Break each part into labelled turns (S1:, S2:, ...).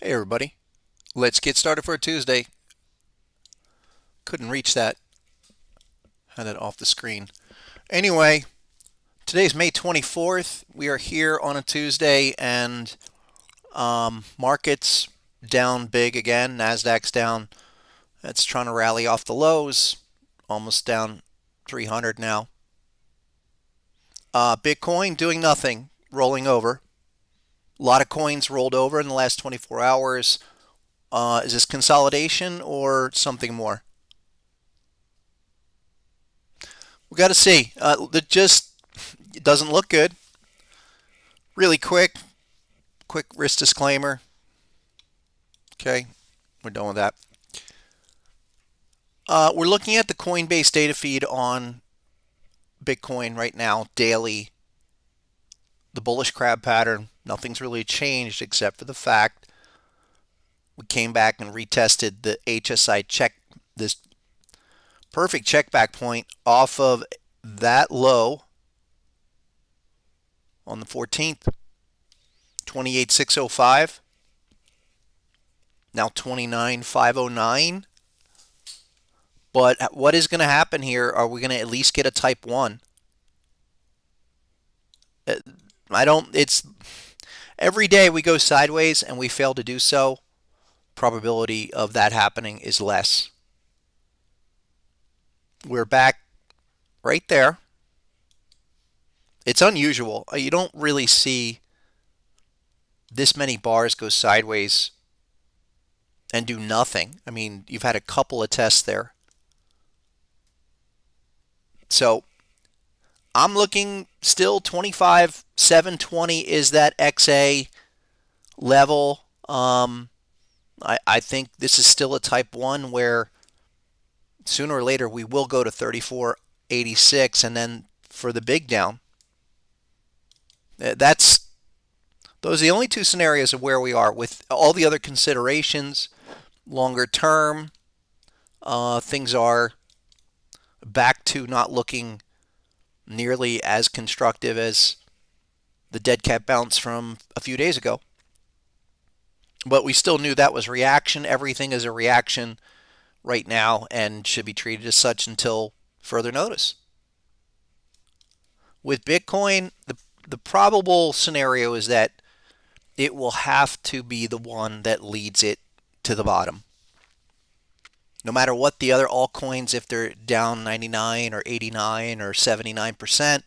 S1: Hey everybody, let's get started for a Tuesday. Couldn't reach that, had it off the screen. Anyway, today's May 24th. We are here on a Tuesday and markets down big again. Nasdaq's down. That's trying to rally off the lows, almost down 300 now. Bitcoin doing nothing, rolling over. A lot of coins rolled over in the last 24 hours. Is this consolidation or something more? We got to see. It doesn't look good. Really quick risk disclaimer. Okay, we're done with that. We're looking at the Coinbase data feed on Bitcoin right now, daily. The bullish crab pattern. Nothing's really changed except for the fact we came back and retested the HSI check, this perfect check back point off of that low on the 14th, 28,605. Now 29,509. But what is going to happen here? Are we going to at least get a type 1? I don't, it's every day we go sideways and we fail to do so. Probability of that happening is less. We're back right there. It's unusual. You don't really see this many bars go sideways and do nothing. I mean, you've had a couple of tests there. So I'm looking still 25,720 is that XA level. I think this is still a type 1 where sooner or later we will go to 34.86 and then for the big down. Those are the only two scenarios of where we are with all the other considerations. Longer term, things are back to not looking nearly as constructive as the dead cat bounce from a few days ago. But we still knew that was reaction. Everything is a reaction right now and should be treated as such until further notice. With Bitcoin, the probable scenario is that it will have to be the one that leads it to the bottom. No matter what the other altcoins, if they're down 99 or 89 or 79%,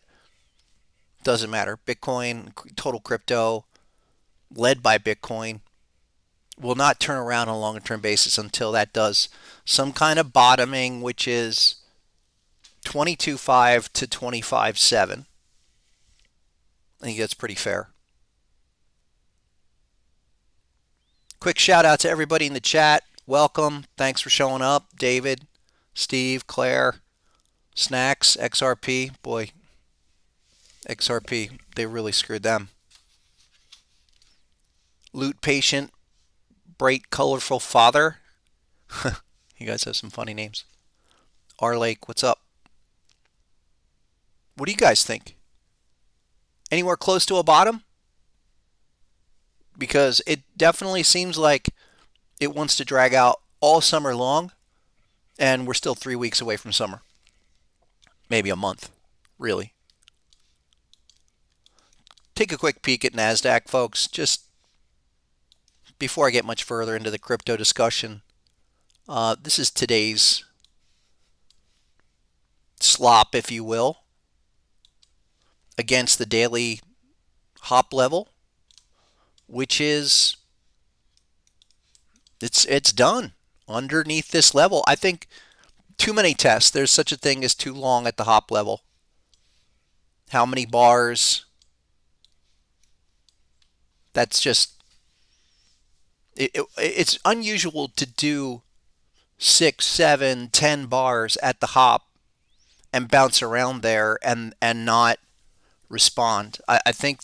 S1: doesn't matter. Bitcoin, total crypto, led by Bitcoin, will not turn around on a longer term basis until that does some kind of bottoming, which is 22.5 to 25.7. I think that's pretty fair. Quick shout out to everybody in the chat. Welcome. Thanks for showing up. David, Steve, Claire, Snacks, XRP. Boy, XRP, they really screwed them. Loot Patient, Bright Colorful Father. You guys have some funny names. R Lake, what's up? What do you guys think? Anywhere close to a bottom? Because it definitely seems like it wants to drag out all summer long, and we're still 3 weeks away from summer. Maybe a month, really. Take a quick peek at Nasdaq, folks, just before I get much further into the crypto discussion. This is today's slop, if you will, against the daily hop level, which is it's done underneath this level. I think too many tests. There's such a thing as too long at the hop level. How many bars? That's just it's unusual to do 6, 7, 10 bars at the hop and bounce around there and not respond. I think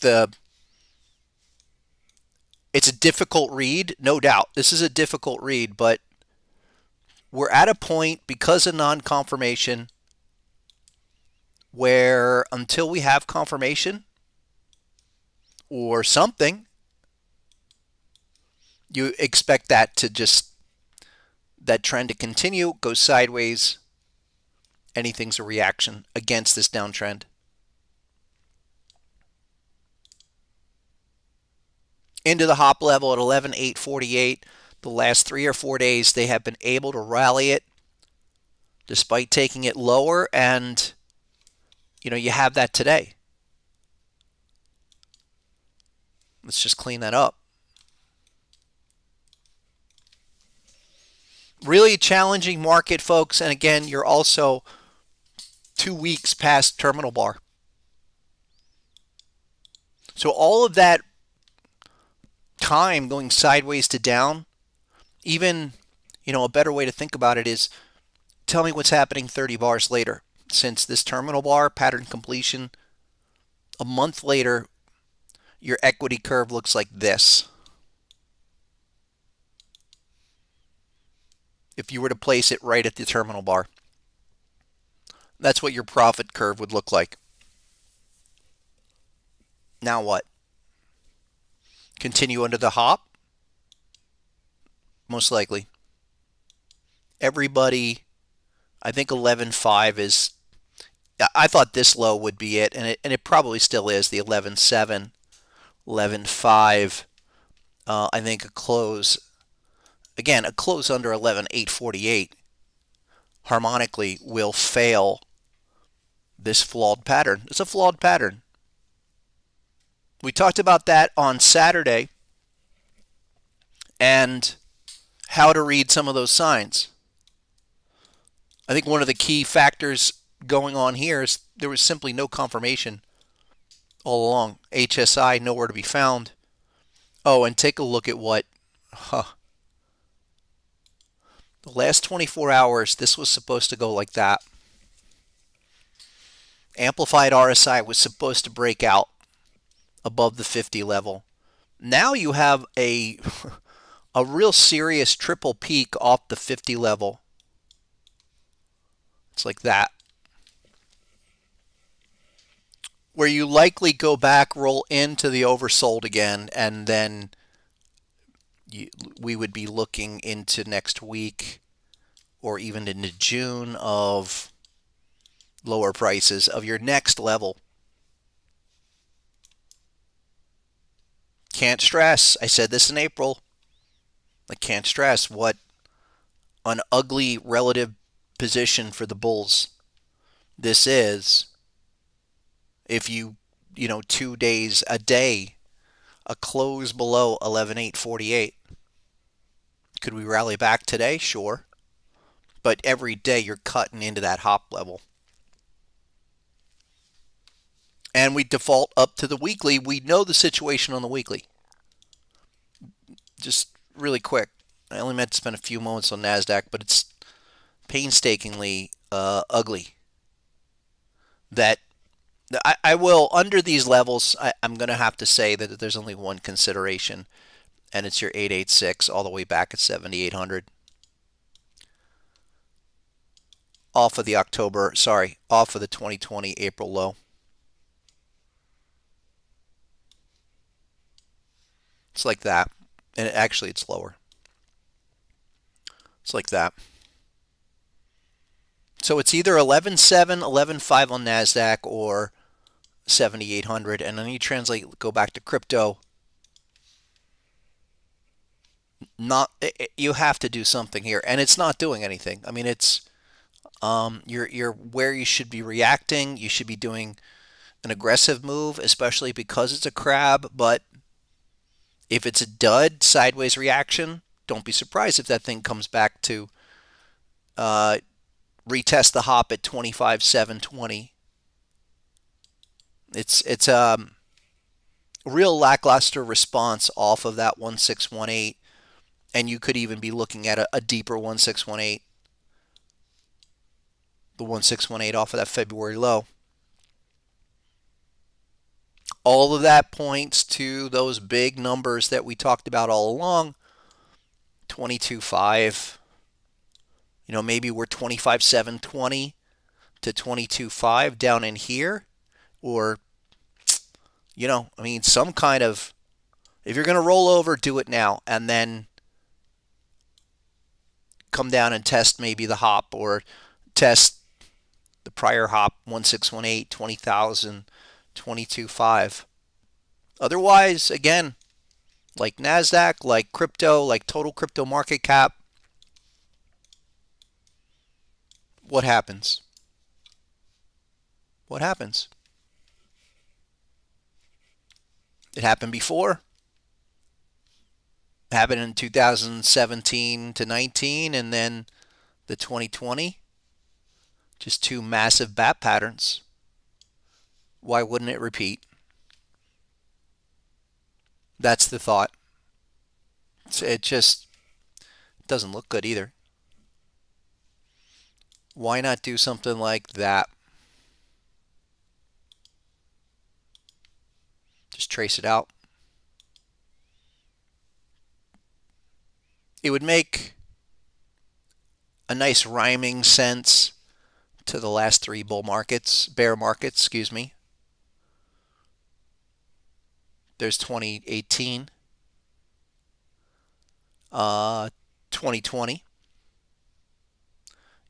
S1: it's a difficult read, no doubt. This is a difficult read, but we're at a point because of non-confirmation where until we have confirmation or something, You expect that to just, that trend to continue, go sideways. Anything's a reaction against this downtrend. Into the hop level at 11,848. The last 3 or 4 days, they have been able to rally it despite taking it lower, and you have that today. Let's just clean that up. Really challenging market, folks. And again, you're also 2 weeks past terminal bar. So all of that time going sideways to down, even, a better way to think about it is, tell me what's happening 30 bars later. Since this terminal bar, pattern completion, a month later, your equity curve looks like this. If you were to place it right at the terminal bar, that's what your profit curve would look like. Now what? Continue under the hop? Most likely. Everybody, I think 11.5 is, I thought this low would be it, and it probably still is, the 11.7, 11.5. I think a close under 11.848 harmonically will fail this flawed pattern. It's a flawed pattern. We talked about that on Saturday and how to read some of those signs. I think one of the key factors going on here is there was simply no confirmation all along. HSI nowhere to be found. Oh, and take a look at what, the last 24 hours, this was supposed to go like that. Amplified RSI was supposed to break out above the 50 level. Now you have a real serious triple peak off the 50 level. It's like that. Where you likely go back, roll into the oversold again, and then we would be looking into next week or even into June of lower prices of your next level. Can't stress. I said this in April. I can't stress what an ugly relative position for the bulls this is. If 2 days a day, a close below 11,848. Could we rally back today? Sure. But every day you're cutting into that hop level. And we default up to the weekly. We know the situation on the weekly. Just really quick. I only meant to spend a few moments on Nasdaq, but it's painstakingly ugly. That I will, under these levels, I'm going to have to say that there's only one consideration, and it's your 886 all the way back at 7,800. Off of the 2020 April low. It's like that. And actually, it's lower. It's like that. So it's either 11.7, 11.5 on Nasdaq or 7,800. And then you go back to crypto. You have to do something here, and it's not doing anything. I mean, it's you're where you should be reacting. You should be doing an aggressive move, especially because it's a crab. But if it's a dud, sideways reaction, don't be surprised if that thing comes back to retest the hop at 25,720. It's a real lackluster response off of that 1618, and you could even be looking at a deeper 1618. The 1618 off of that February low. All of that points to those big numbers that we talked about all along. 22.5. Maybe we're 25,720 to 22.5 down in here. Or, some kind of If you're going to roll over, do it now and then come down and test maybe the hop or test the prior hop 1618, 20,000, 22.5. Otherwise, again, like Nasdaq, like crypto, like total crypto market cap, what happens? What happens? It happened before. It happened in 2017 to 19 and then the 2020. Just two massive bat patterns. Why wouldn't it repeat? That's the thought. It just doesn't look good either. Why not do something like that? Just trace it out. It would make a nice rhyming sense to the last three bear markets, excuse me. There's 2018, 2020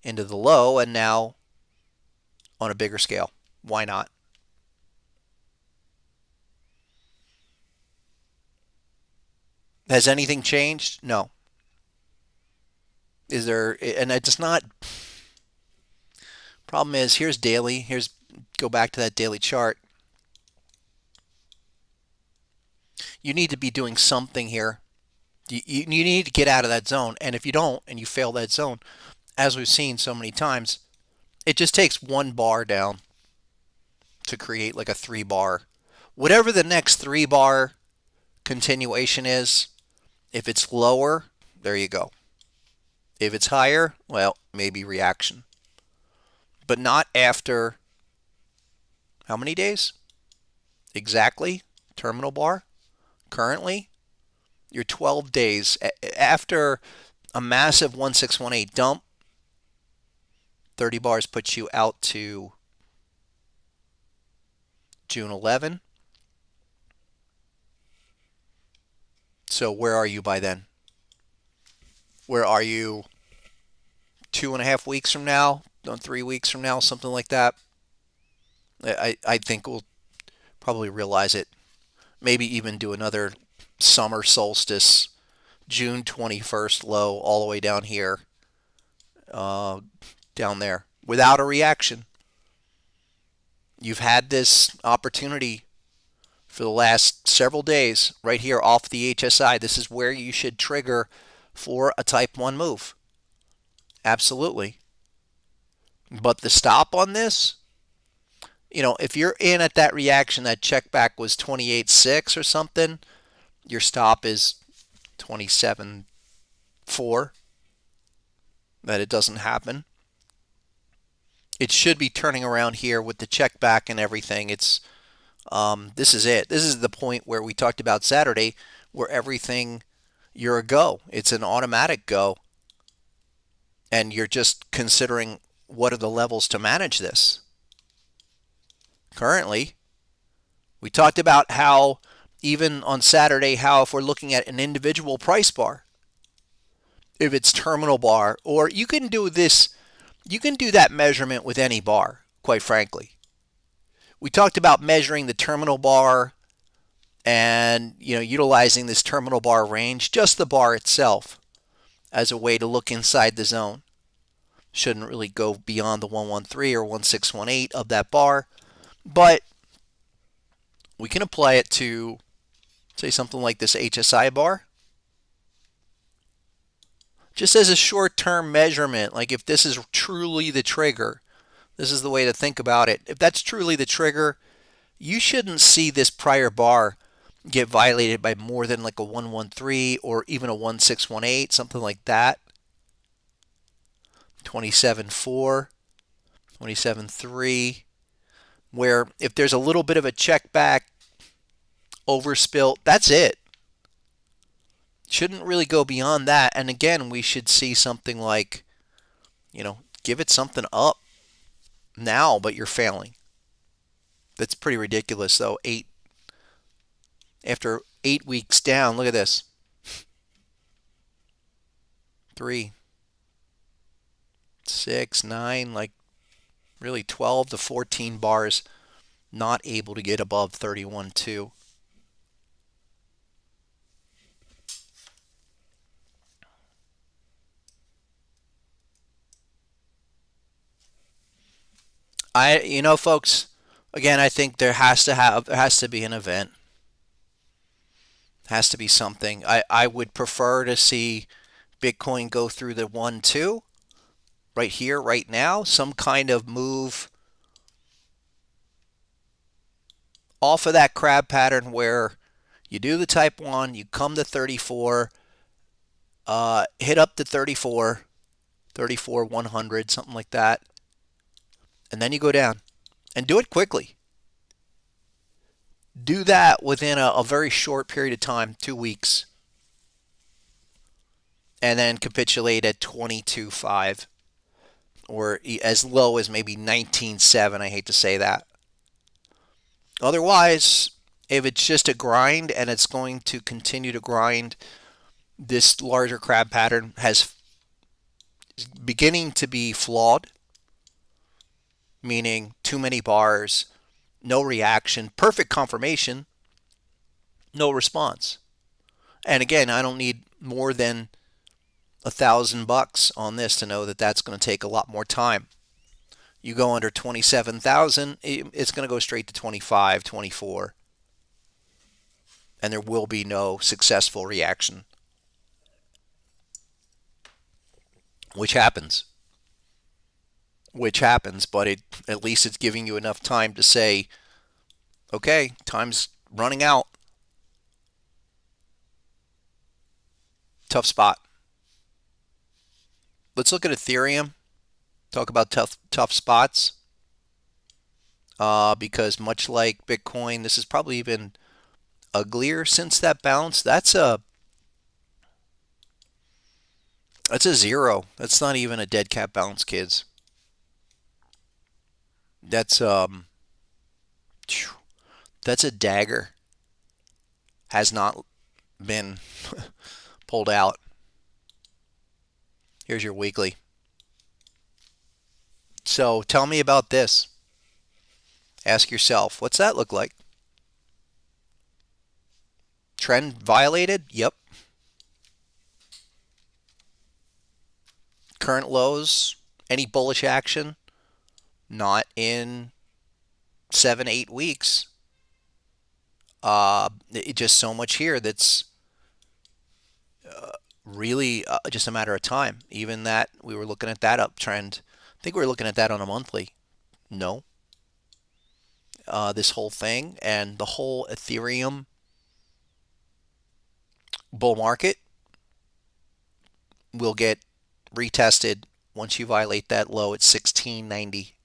S1: into the low, and now on a bigger scale. Why not? Has anything changed? No. Is there, and it's not, problem is, here's daily, go back to that daily chart. You need to be doing something here. You need to get out of that zone, and if you don't, and you fail that zone, as we've seen so many times, it just takes one bar down to create like a 3-bar. Whatever the next 3-bar continuation is, if it's lower, there you go. If it's higher, well, maybe reaction. But not after how many days? Exactly. Terminal bar. Currently, you're 12 days after a massive 1618 dump. 30 bars puts you out to June 11. So where are you by then? Where are you 2.5 weeks from now? 3 weeks from now? Something like that. I think we'll probably realize it. Maybe even do another summer solstice, June 21st low all the way down here, down there, without a reaction. You've had this opportunity for the last several days right here off the HSI. This is where you should trigger for a type 1 move. Absolutely. But the stop on this, if you're in at that reaction, that check back was 28.6 or something, your stop is 27.4. That it doesn't happen. It should be turning around here with the check back and everything. This is it. This is the point where we talked about Saturday, where everything, you're a go. It's an automatic go. And you're just considering what are the levels to manage this. Currently, we talked about how even on Saturday, how if we're looking at an individual price bar, if it's terminal bar, or you can do this, you can do that measurement with any bar, quite frankly. We talked about measuring the terminal bar and utilizing this terminal bar range, just the bar itself, as a way to look inside the zone. Shouldn't really go beyond the 113 or 1618 of that bar, but we can apply it to, say, something like this HSI bar. Just as a short-term measurement, like if this is truly the trigger, this is the way to think about it. If that's truly the trigger, you shouldn't see this prior bar get violated by more than like a 113 or even a 1618, something like that. 27.4, 27.3, where if there's a little bit of a check back, overspill, that's it. Shouldn't really go beyond that. And again, we should see something like, give it something up now, but you're failing. That's pretty ridiculous, though. After 8 weeks down. Look at this. 3, 6, 9, like really 12 to 14 bars, not able to get above 31.2. Folks, again, I think there has to be an event. Has to be something. I would prefer to see Bitcoin go through the 1-2 right here, right now, some kind of move off of that crab pattern where you do the type 1, you come to 34, hit up to 34, 100, something like that, and then you go down and do it quickly. Do that within a very short period of time, 2 weeks, and then capitulate at 22.5 or as low as maybe 19.7. I hate to say that. Otherwise, if it's just a grind and it's going to continue to grind, this larger crab pattern has beginning to be flawed, meaning too many bars, no reaction, perfect confirmation, no response. And again, I don't need more than $1,000 on this to know that that's going to take a lot more time. You go under 27,000, it's going to go straight to 25, 24, and there will be no successful reaction, which happens. But at least it's giving you enough time to say, okay, time's running out. Tough spot. Let's look at Ethereum. Talk about tough spots. Because much like Bitcoin, this is probably even uglier since that bounce. That's a 0. That's not even a dead cat bounce, kids. That's a dagger. Has not been pulled out. Here's your weekly. So tell me about this. Ask yourself, what's that look like? Trend violated? Yep. Current lows? Any bullish action? Not in 7-8 weeks. Just so much here that's really just a matter of time. Even that, we were looking at that uptrend. I think we were looking at that on a monthly. No. This whole thing and the whole Ethereum bull market will get retested once you violate that low at 1690.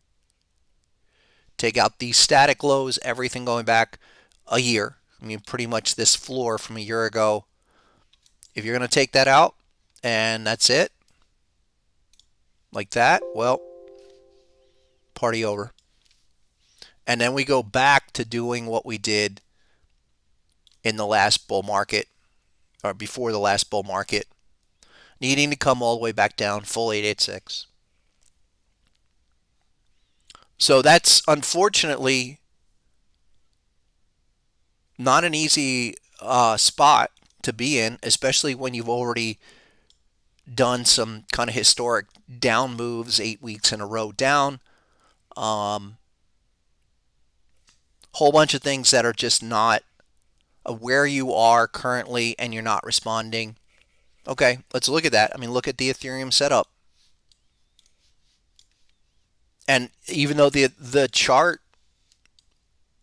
S1: Take out these static lows, everything going back a year. I mean, pretty much this floor from a year ago. If you're going to take that out and that's it, like that, well, party over. And then we go back to doing what we did in the last bull market, or before the last bull market, needing to come all the way back down, full 886. So that's unfortunately not an easy spot to be in, especially when you've already done some kind of historic down moves, 8 weeks in a row down. Whole bunch of things that are just not where you are currently and you're not responding. Okay, let's look at that. I mean, look at the Ethereum setup. And even though the chart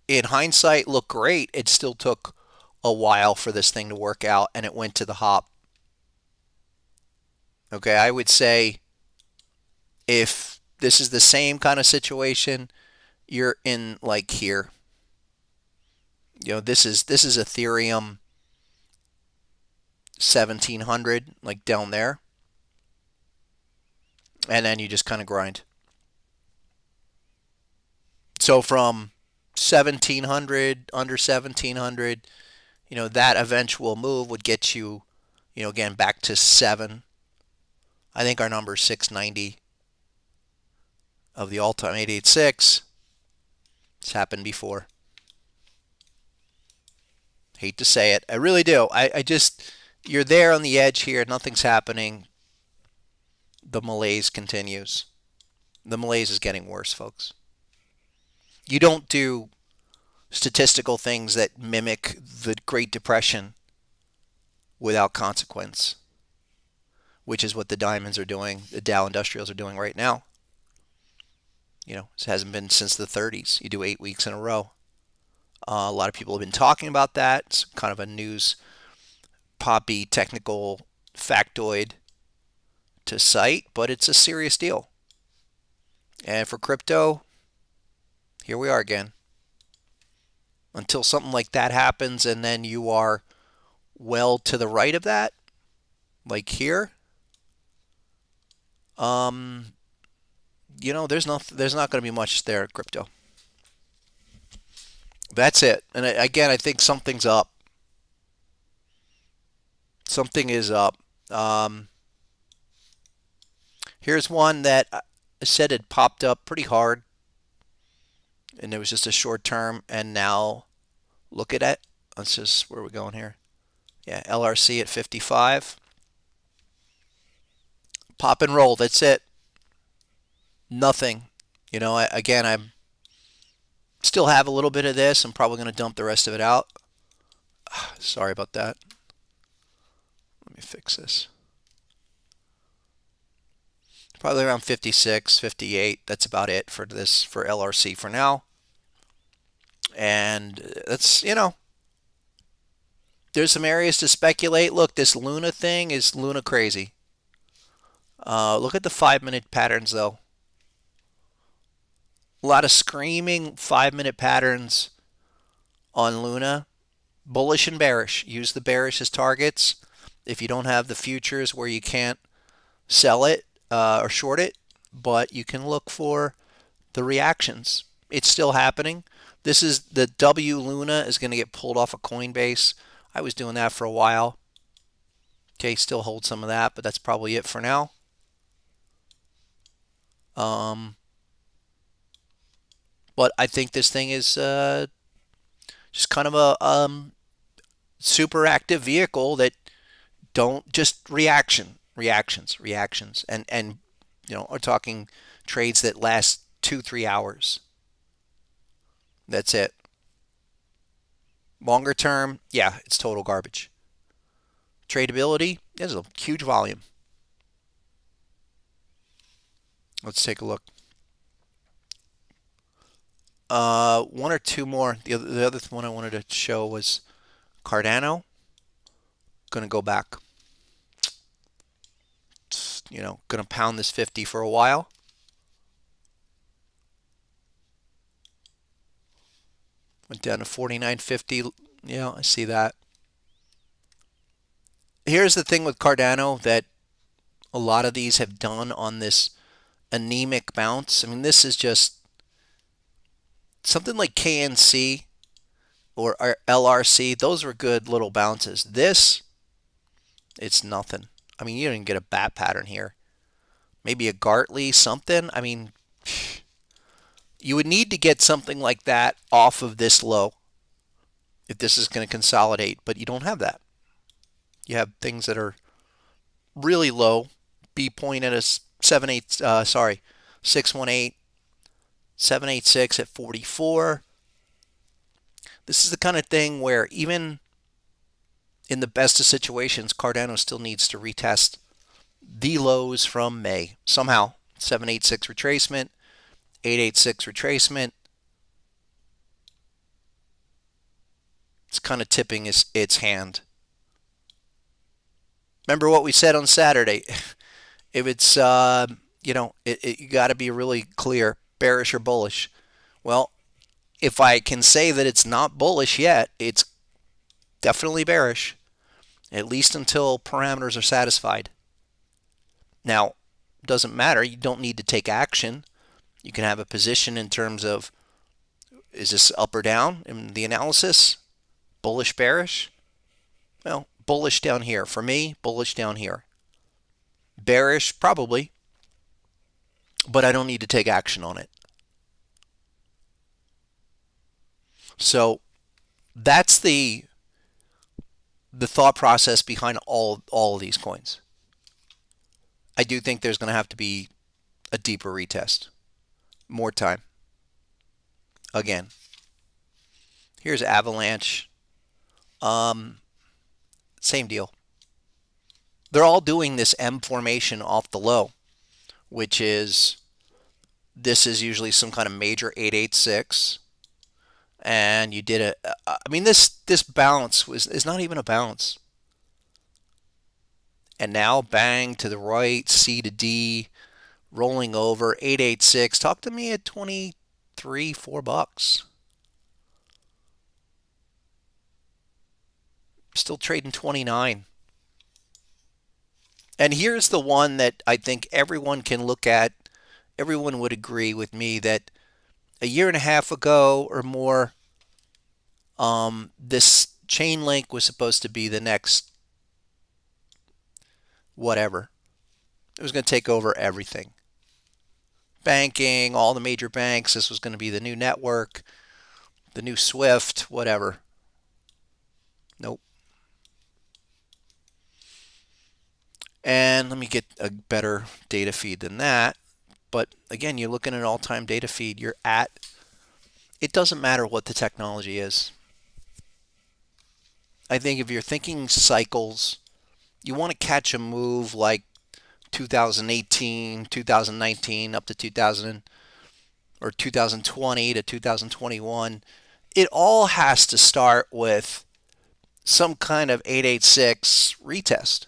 S1: in hindsight looked great, it still took a while for this thing to work out, and it went to the hop. Okay, I would say if this is the same kind of situation, you're in like here. This is Ethereum 1700, like down there. And then you just kind of grind. So from 1700, under 1700, that eventual move would get you, again, back to 7. I think our number is 690 of the all-time 886. It's happened before. Hate to say it. I really do. I just, you're there on the edge here. Nothing's happening. The malaise continues. The malaise is getting worse, folks. You don't do statistical things that mimic the Great Depression without consequence, which is what the diamonds are doing, the Dow Industrials are doing right now. It hasn't been since the 30s. You do 8 weeks in a row. A lot of people have been talking about that. It's kind of a news poppy technical factoid to cite, but it's a serious deal. And for crypto, here we are again. Until something like that happens, and then you are well to the right of that, like here, there's not going to be much there at crypto. That's it. And again, I think something's up. Something is up. Here's one that I said had popped up pretty hard, and it was just a short term, and now look at it. Let's just, where are we going here? Yeah, LRC at 55. Pop and roll. That's it. Nothing. Again, I'm still have a little bit of this. I'm probably going to dump the rest of it out. Sorry about that. Let me fix this. Probably around 56, 58. That's about it for this, for LRC for now. And that's, there's some areas to speculate. Look, this Luna thing is Luna crazy. Look at the 5-minute patterns, though. A lot of screaming 5-minute patterns on Luna. Bullish and bearish. Use the bearish as targets. If you don't have the futures where you can't sell it or short it, but you can look for the reactions. It's still happening. This is the W Luna is going to get pulled off of Coinbase. I was doing that for a while. Okay, still hold some of that, but that's probably it for now. But I think this thing is just kind of a super active vehicle that don't just reactions, and are talking trades that last 2-3 hours. That's it. Longer term, yeah, it's total garbage. Tradability, there's a huge volume. Let's take a look. One or two more. The other one I wanted to show was Cardano. Going to go back. Going to pound this 50 for a while. Went down to 49.50. Yeah, I see that. Here's the thing with Cardano that a lot of these have done on this anemic bounce. I mean, this is just something like KNC or LRC. Those were good little bounces. This, it's nothing. I mean, you didn't get a bat pattern here. Maybe a Gartley, something. I mean, you would need to get something like that off of this low if this is going to consolidate, but you don't have that. You have things that are really low. B point at a 618, 786 at 44. This is the kind of thing where even in the best of situations, Cardano still needs to retest the lows from May. Somehow, 786 retracement, 886 retracement. It's kind of tipping its hand. Remember what we said on Saturday. If it's, you got to be really clear, bearish or bullish. Well, if I can say that it's not bullish yet, it's definitely bearish, at least until parameters are satisfied. Now, it doesn't matter. You don't need to take action. You can have a position in terms of, is this up or down in the analysis? Bullish, bearish? Well, bullish down here. For me, bullish down here. Bearish, probably, but I don't need to take action on it. So that's the thought process behind all of these coins. I do think there's going to have to be a deeper retest, more time. Again, here's Avalanche. Um, Same deal. They're all doing this M formation off the low, which is this is usually some kind of major 886, and you did a. I mean, this bounce is not even a bounce. And now bang to the right, C to D, rolling over 886. Talk to me at 23, $4. Still trading 29. And here's the one that I think everyone can look at. Everyone would agree with me that a year and a half ago or more, this chain link was supposed to be the next whatever. It was going to take over everything. Banking, all the major banks. This was going to be the new network, the new Swift, whatever. Nope. And let me get a better data feed than that. But again, you're looking at an all-time data feed. You're at, it doesn't matter what the technology is. I think if you're thinking cycles, you want to catch a move like 2018, 2019 up to 2000 or 2020 to 2021. It all has to start with some kind of 886 retest.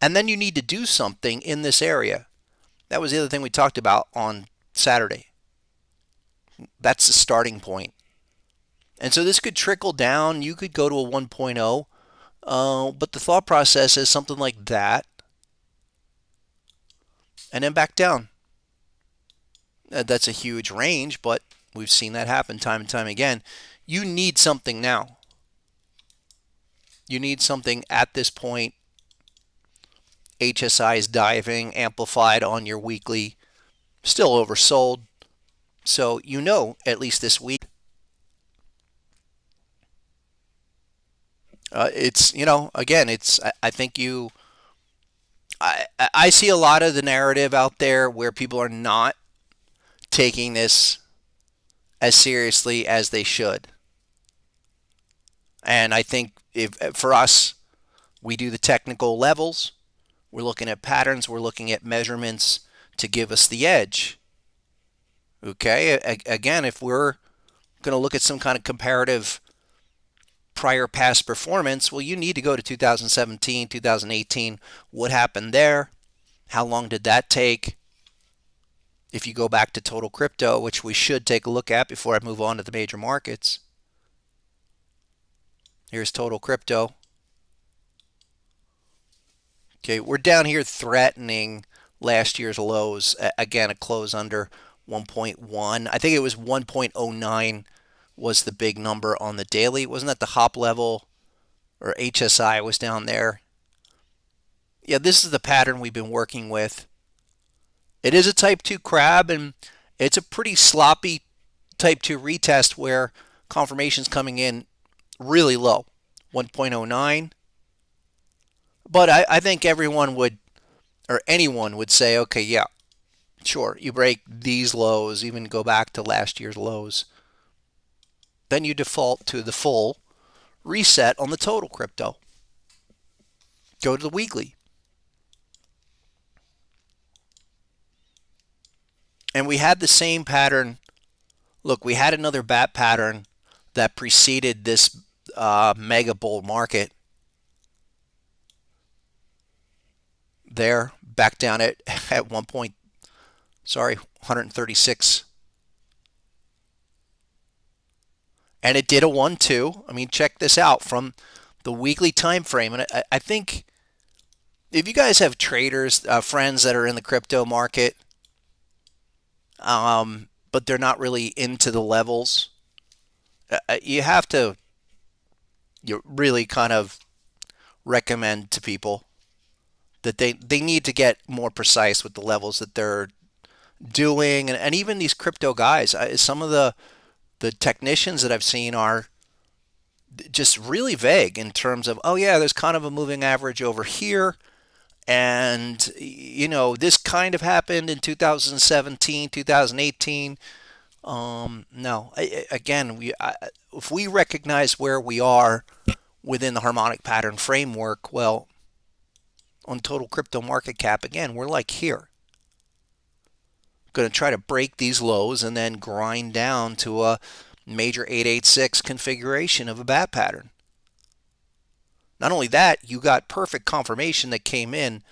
S1: And then you need to do something in this area. That was the other thing we talked about on Saturday. That's the starting point. And so this could trickle down. You could go to a 1.0. But the thought process is something like that. And then back down. That's a huge range, but we've seen that happen time and time again. You need something now. You need something at this point. HSI is diving, amplified on your weekly, still oversold. So you know, at least this week, it's, again, it's, I think I see a lot of the narrative out there where people are not taking this as seriously as they should. And I think if for us, we do the technical levels. We're looking at patterns. We're looking at measurements to give us the edge. Okay, again, if we're going to look at some kind of comparative prior past performance, well, you need to go to 2017, 2018. What happened there? How long did that take? If you go back to total crypto, which we should take a look at before I move on to the major markets. Here's total crypto. Okay, we're down here threatening last year's lows. Again, a close under 1.1. I think it was 1.09 was the big number on the daily. Wasn't that the hop level? Or HSI was down there. Yeah, this is the pattern we've been working with. It is a type 2 crab, and it's a pretty sloppy type 2 retest where confirmation's coming in really low, 1.09. But I think everyone would, or anyone would say, okay, yeah, sure, you break these lows, even go back to last year's lows. Then you default to the full reset on the total crypto. Go to the weekly. And we had the same pattern. Look, we had another bat pattern that preceded this mega bull market. There, back down at 136. And it did a 1-2. I mean, check this out from the weekly time frame. And I think if you guys have traders, friends that are in the crypto market, but they're not really into the levels, you have to you really kind of recommend to people that they need to get more precise with the levels that they're doing. And even these crypto guys, some of the technicians that I've seen are just really vague in terms of, oh yeah, there's kind of a moving average over here, and this kind of happened in 2017, 2018. No, again, if we recognize where we are within the harmonic pattern framework, well, on total crypto market cap, again, we're like here. Going to try to break these lows and then grind down to a major 886 configuration of a bat pattern. Not only that, you got perfect confirmation that came in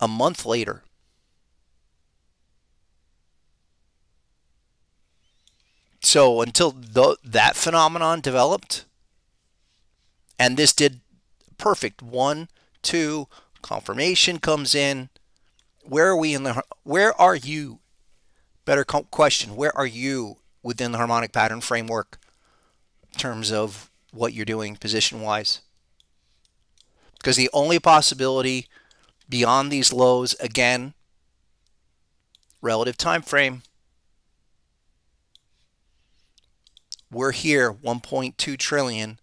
S1: a month later. So until that phenomenon developed, and this did perfect 1, 2, confirmation comes in. Where are you? Better question, where are you within the harmonic pattern framework in terms of what you're doing position wise? Because the only possibility beyond these lows, again, relative time frame, we're here, 1.2 trillion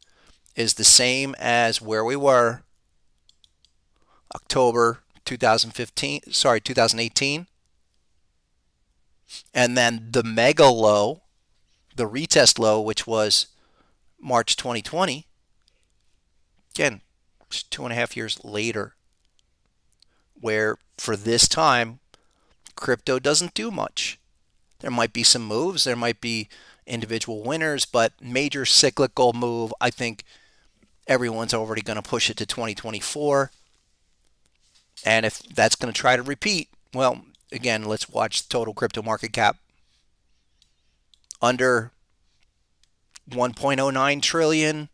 S1: is the same as where we were October 2018. And then the mega low, the retest low, which was March 2020, again, 2.5 years later, where for this time, crypto doesn't do much. There might be some moves, there might be individual winners, but major cyclical move, I think everyone's already going to push it to 2024. And if that's going to try to repeat, well, again, let's watch total crypto market cap under 1.09 trillion,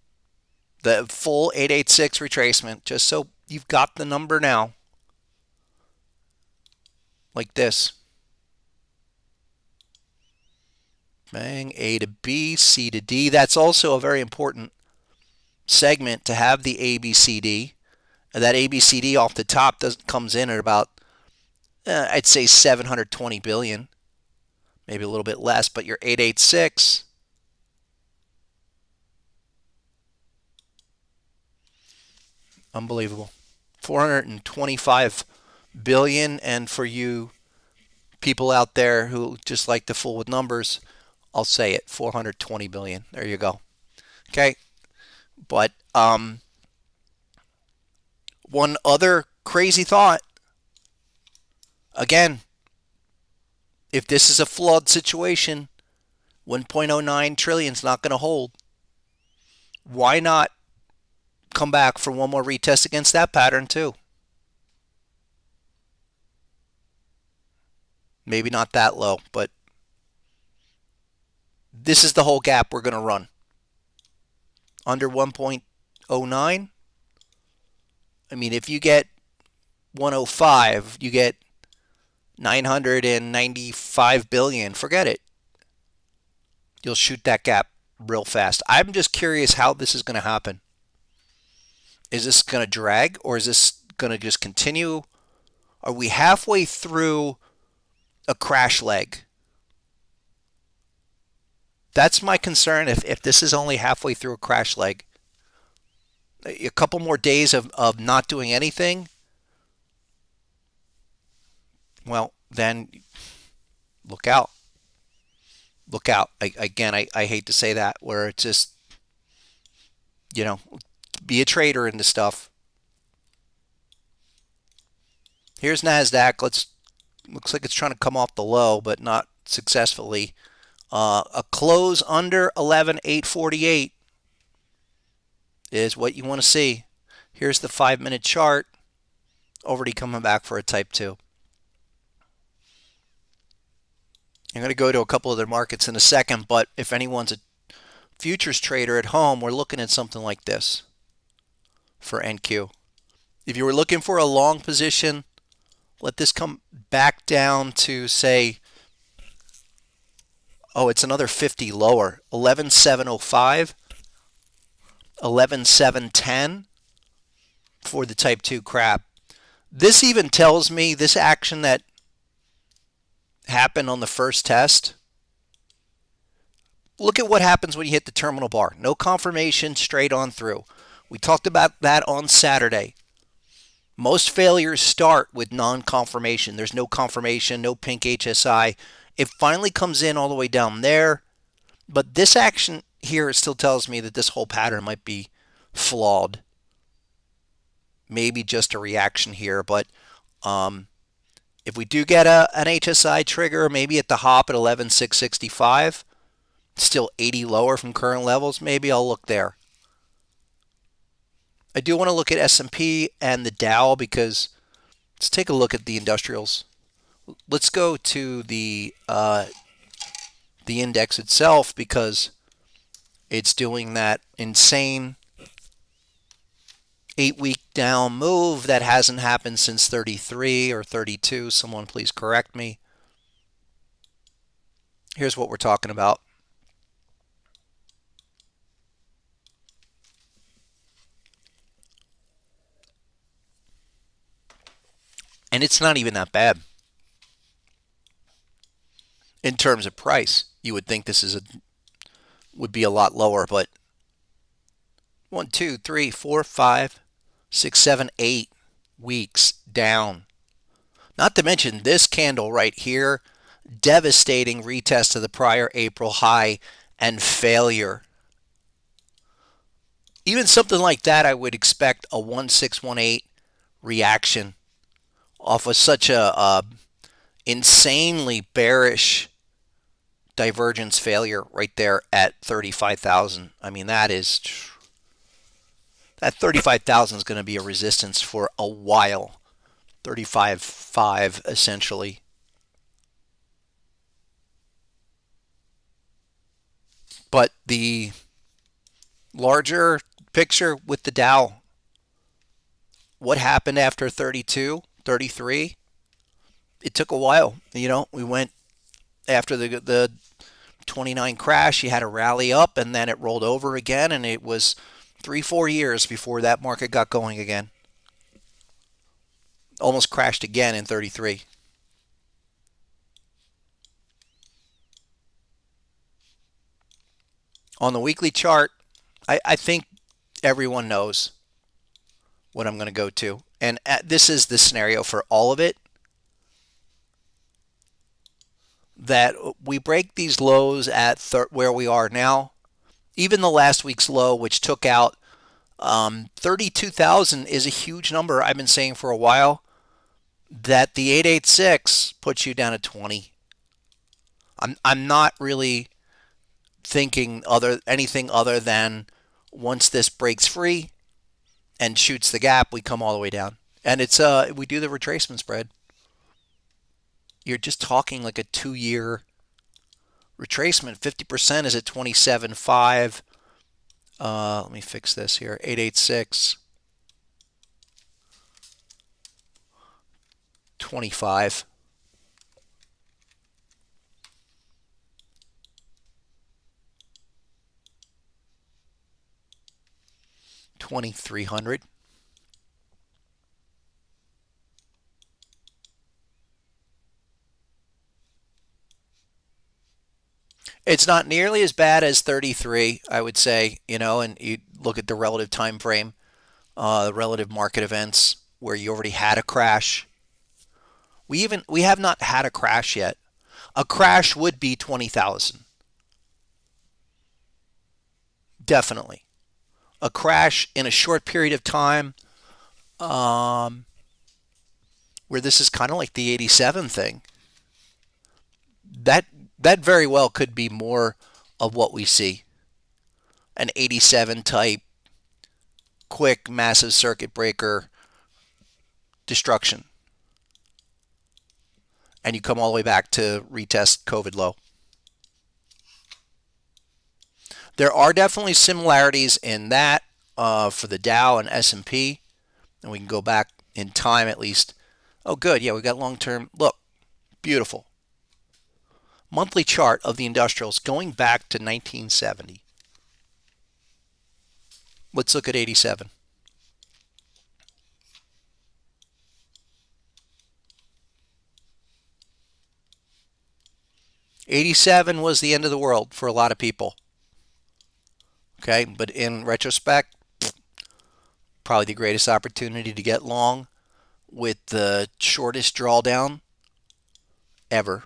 S1: the full 886 retracement, just so you've got the number now, like this. Bang, A to B, C to D. That's also a very important segment to have the ABCD. That ABCD off the top comes in at about, I'd say 720 billion, maybe a little bit less, but your 886, unbelievable. 425 billion, and for you people out there who just like to fool with numbers, I'll say it, 420 billion. There you go. Okay, but one other crazy thought. Again, if this is a flawed situation, 1.09 trillion is not going to hold. Why not come back for one more retest against that pattern too? Maybe not that low, but this is the whole gap we're going to run. Under 1.09, I mean, if you get 105, you get 995 billion, forget it. You'll shoot that gap real fast. I'm just curious how this is going to happen. Is this going to drag, or is this going to just continue? Are we halfway through a crash leg? That's my concern. If this is only halfway through a crash leg, a couple more days of not doing anything, well, then look out. Look out. Again, I hate to say that, where it's just, be a trader in this stuff. Here's Nasdaq. Looks like it's trying to come off the low, but not successfully. A close under 11,848 is what you want to see. Here's the 5-minute chart. Already coming back for a type 2. I'm going to go to a couple other markets in a second, but if anyone's a futures trader at home, we're looking at something like this for NQ. If you were looking for a long position, let this come back down to, say, it's another 50 lower, 11,705. 11,710 for the type 2 crap. This even tells me this action that happened on the first test. Look at what happens when you hit the terminal bar. No confirmation, straight on through. We talked about that on Saturday. Most failures start with non-confirmation. There's no confirmation, no pink HSI. It finally comes in all the way down there. But this action here still tells me that this whole pattern might be flawed. Maybe just a reaction here. But if we do get an HSI trigger, maybe at the hop at 11,665, still 80 lower from current levels, maybe I'll look there. I do want to look at S&P and the Dow because let's take a look at the industrials. Let's go to the index itself because it's doing that insane 8-week down move that hasn't happened since 33 or 32. Someone please correct me. Here's what we're talking about. And it's not even that bad. In terms of price, you would think this would be a lot lower, but 1, 2, 3, 4, 5, 6, 7, 8 weeks down. Not to mention this candle right here, devastating retest of the prior April high and failure. Even something like that, I would expect a 1618 reaction off of such a insanely bearish divergence failure right there at 35,000. I mean, that 35,000 is going to be a resistance for a while. 35.5 essentially. But the larger picture with the Dow, what happened after 32, 33? It took a while. You know, we went after the 29 crash, you had a rally up and then it rolled over again, and it was 3-4 years before that market got going again. Almost crashed again in 33. On the weekly chart, I think everyone knows what I'm going to go to. And this is the scenario for all of it. That we break these lows at where we are now. Even the last week's low, which took out 32,000, is a huge number. I've been saying for a while that the 886 puts you down at 20. I'm not really thinking anything other than once this breaks free and shoots the gap, we come all the way down. And it's we do the retracement spread. You're just talking like a 2-year retracement. 50% is at 27.5. Let me fix this here. 886. 25. $2,300. It's not nearly as bad as 33, I would say, you know, and you look at the relative time frame, the relative market events where you already had a crash. We have not had a crash yet. A crash would be 20,000. Definitely. A crash in a short period of time, where this is kind of like the 87 thing. That very well could be more of what we see. An 87 type, quick, massive circuit breaker destruction. And you come all the way back to retest COVID low. There are definitely similarities in that for the Dow and S&P. And we can go back in time at least. Oh, good. Yeah, we got long-term. Look, beautiful. Monthly chart of the industrials going back to 1970. Let's look at 87. 87 was the end of the world for a lot of people. Okay, but in retrospect, probably the greatest opportunity to get long with the shortest drawdown ever.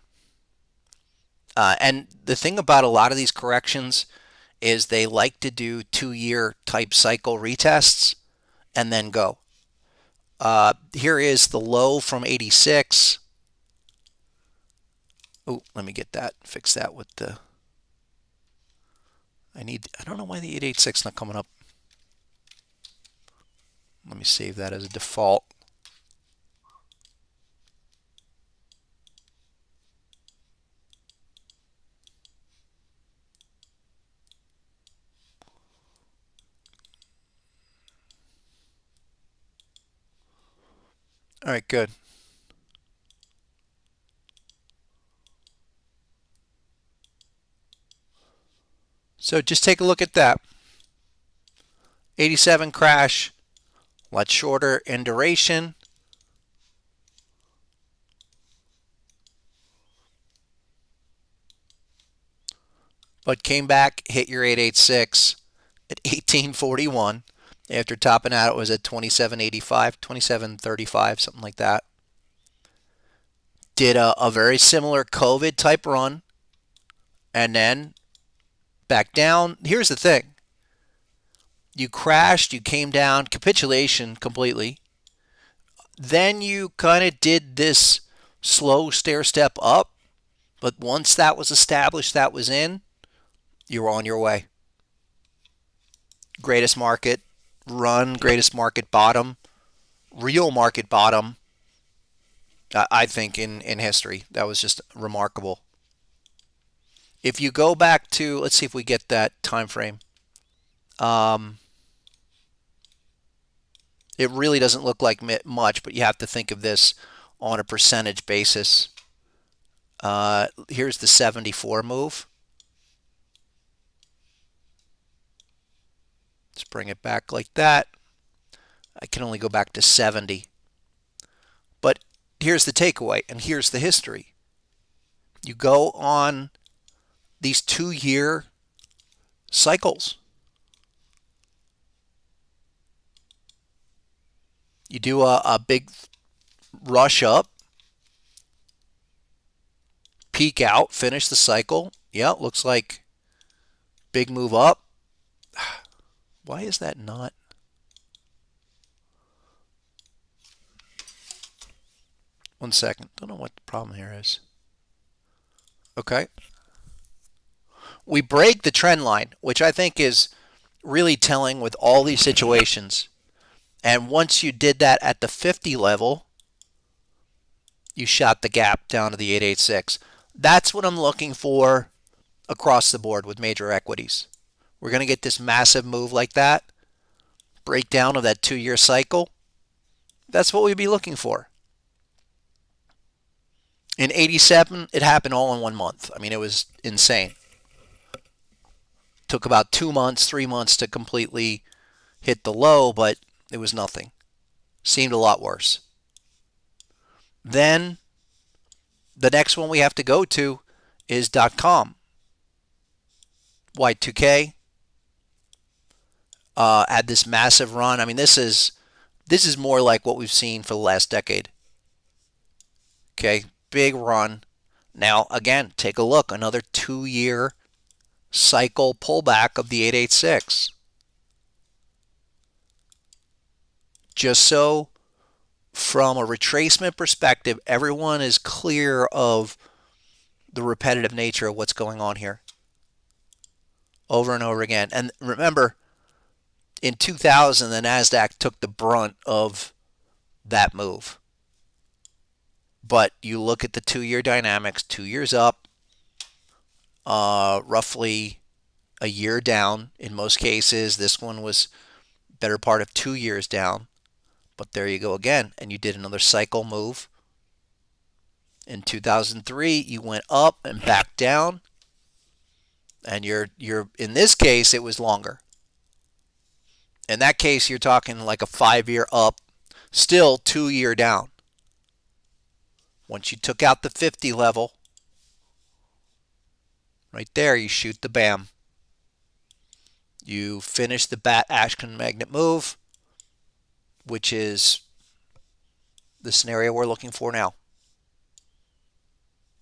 S1: And the thing about a lot of these corrections is they like to do 2-year type cycle retests and then go. Here is the low from 86. Oh, let me get that, fix that with the, I don't know why the 886 not coming up. Let me save that as a default. All right, good. So just take a look at that. 87 crash, a lot shorter in duration. But came back, hit your 886 at 1841. After topping out, it was at 2785, 2735, something like that. Did a very similar COVID type run and then back down. Here's the thing. You crashed, you came down, capitulation completely. Then you kind of did this slow stair step up. But once that was established, that was in, you were on your way. Greatest market run, greatest market bottom, real market bottom, I think, in history. That was just remarkable. If you go back to, let's see if we get that time frame. It really doesn't look like much, but you have to think of this on a percentage basis. Here's the 74 move. Let's bring it back like that. I can only go back to 70. But here's the takeaway, and here's the history. You go on these 2-year cycles. You do a big rush up, peak out, finish the cycle. Yeah, looks like big move up. Why is that not? One second. Don't know what the problem here is. Okay. We break the trend line, which I think is really telling with all these situations. And once you did that at the 50 level, you shot the gap down to the 886. That's what I'm looking for across the board with major equities. We're going to get this massive move like that, breakdown of that 2-year cycle. That's what we'd be looking for. In 87, it happened all in 1 month. I mean, it was insane. Took about 2 months, 3 months to completely hit the low, but it was nothing. Seemed a lot worse. Then the next one we have to go to is .com. Y2K had this massive run. I mean, this is more like what we've seen for the last decade. Okay, big run. Now, again, take a look. Another 2-year cycle pullback of the 886. Just so from a retracement perspective, everyone is clear of the repetitive nature of what's going on here. Over and over again. And remember, in 2000, the Nasdaq took the brunt of that move. But you look at the 2-year dynamics, 2 years up, roughly a year down in most cases. This one was better part of 2 years down. But there you go again, and you did another cycle move. In 2003, you went up and back down. And you're in this case, it was longer. In that case, you're talking like a 5-year up, still 2-year down. Once you took out the 50 level, right there, you shoot the BAM. You finish the bat Ashton magnet move, which is the scenario we're looking for now.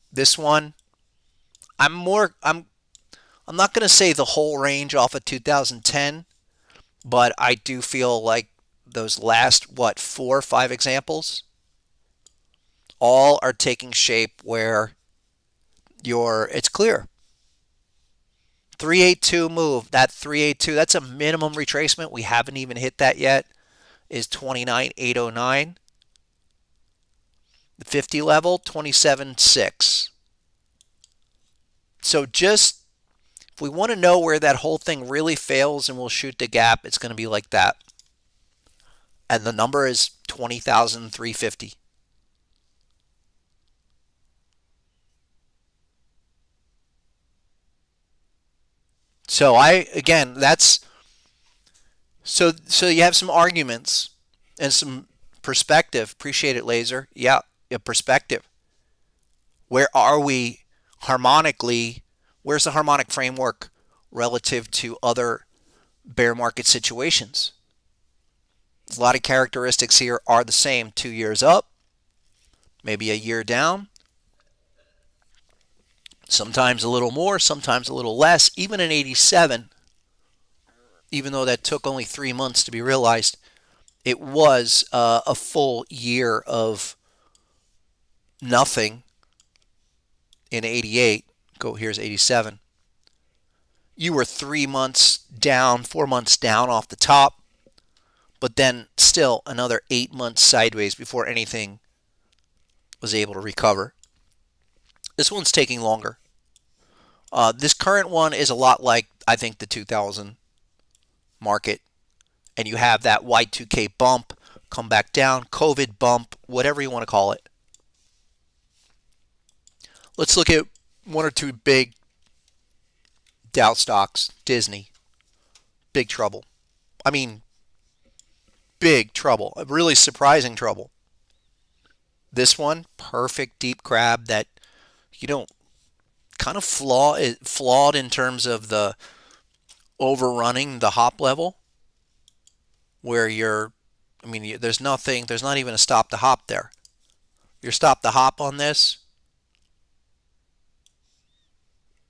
S1: This one, I'm not going to say the whole range off of 2010, but I do feel like those last 4 or 5 examples all are taking shape where it's clear. 382 move, that 382, that's a minimum retracement. We haven't even hit that yet, is 29,809. The 50 level, 27.6. So just, if we want to know where that whole thing really fails and we'll shoot the gap, it's going to be like that. And the number is 20,350. So again, that's, so you have some arguments and some perspective. Appreciate it, Laser. Yeah, perspective. Where are we harmonically? Where's the harmonic framework relative to other bear market situations? A lot of characteristics here are the same. 2 years up, maybe a year down, sometimes a little more, sometimes a little less. Even in 87, even though that took only 3 months to be realized, it was a full year of nothing. In 88, here's 87. You were 3 months down, 4 months down off the top, but then still another 8 months sideways before anything was able to recover. This one's taking longer. This current one is a lot like, I think, the 2000 market. And you have that Y2K bump, come back down, COVID bump, whatever you want to call it. Let's look at 1 or 2 big Dow stocks. Disney, big trouble. I mean, big trouble. Really surprising trouble. This one, perfect deep crab that you don't, kind of flawed in terms of the overrunning the hop level, where there's not even a stop to hop there. Your stop to hop on this,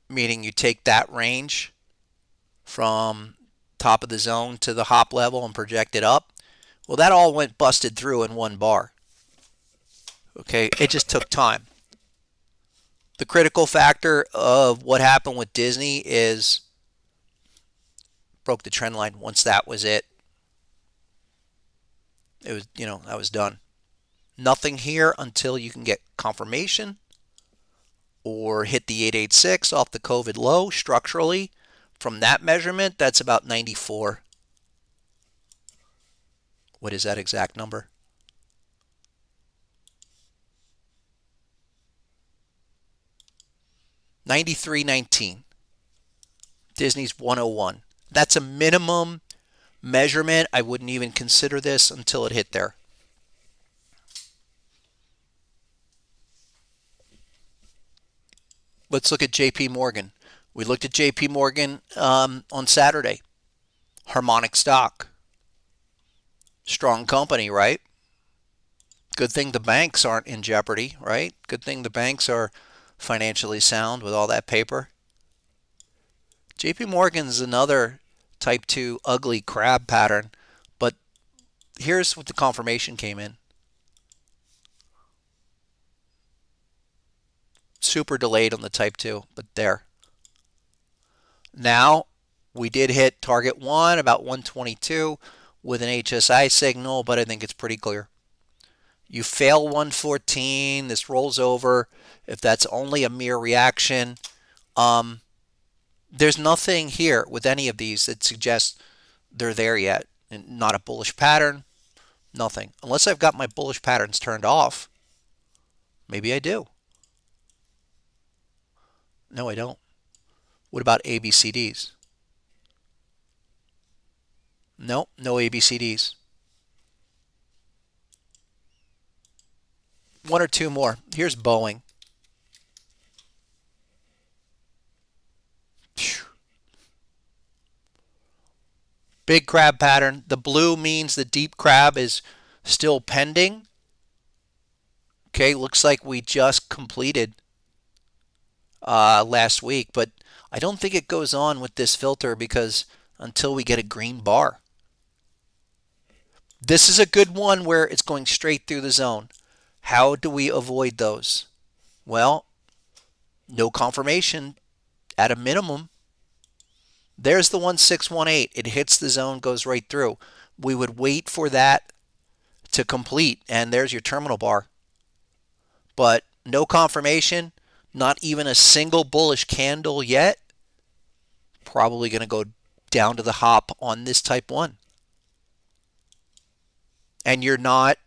S1: meaning you take that range from top of the zone to the hop level and project it up. Well, that all went busted through in 1 bar. Okay, it just took time. The critical factor of what happened with Disney is broke the trend line. Once that was it, was, that was done. Nothing here until you can get confirmation or hit the 886 off the COVID low structurally. From that measurement, that's about 94. What is that exact number? $93.19. Disney's 101. That's a minimum measurement. I wouldn't even consider this until it hit there. Let's look at JP Morgan. We looked at JP Morgan on Saturday. Harmonic stock. Strong company, right? Good thing the banks aren't in jeopardy, right? Good thing the banks are financially sound with all that paper. JP Morgan's another type 2 ugly crab pattern, but here's what the confirmation came in. Super delayed on the type 2, but there. Now, we did hit target 1, about 122 with an HSI signal, but I think it's pretty clear. You fail 114, this rolls over. If that's only a mere reaction, there's nothing here with any of these that suggests they're there yet. And not a bullish pattern, nothing. Unless I've got my bullish patterns turned off. Maybe I do. No, I don't. What about ABCDs? Nope, no ABCDs. One or two more. Here's Boeing. Big crab pattern. The blue means the deep crab is still pending. Okay, looks like we just completed last week, but I don't think it goes on with this filter because until we get a green bar. This is a good one where it's going straight through the zone. How do we avoid those? Well, no confirmation at a minimum. There's the 1618. It hits the zone, goes right through. We would wait for that to complete, and there's your terminal bar. But no confirmation, not even a single bullish candle yet. Probably going to go down to the hop on this type 1. And you're not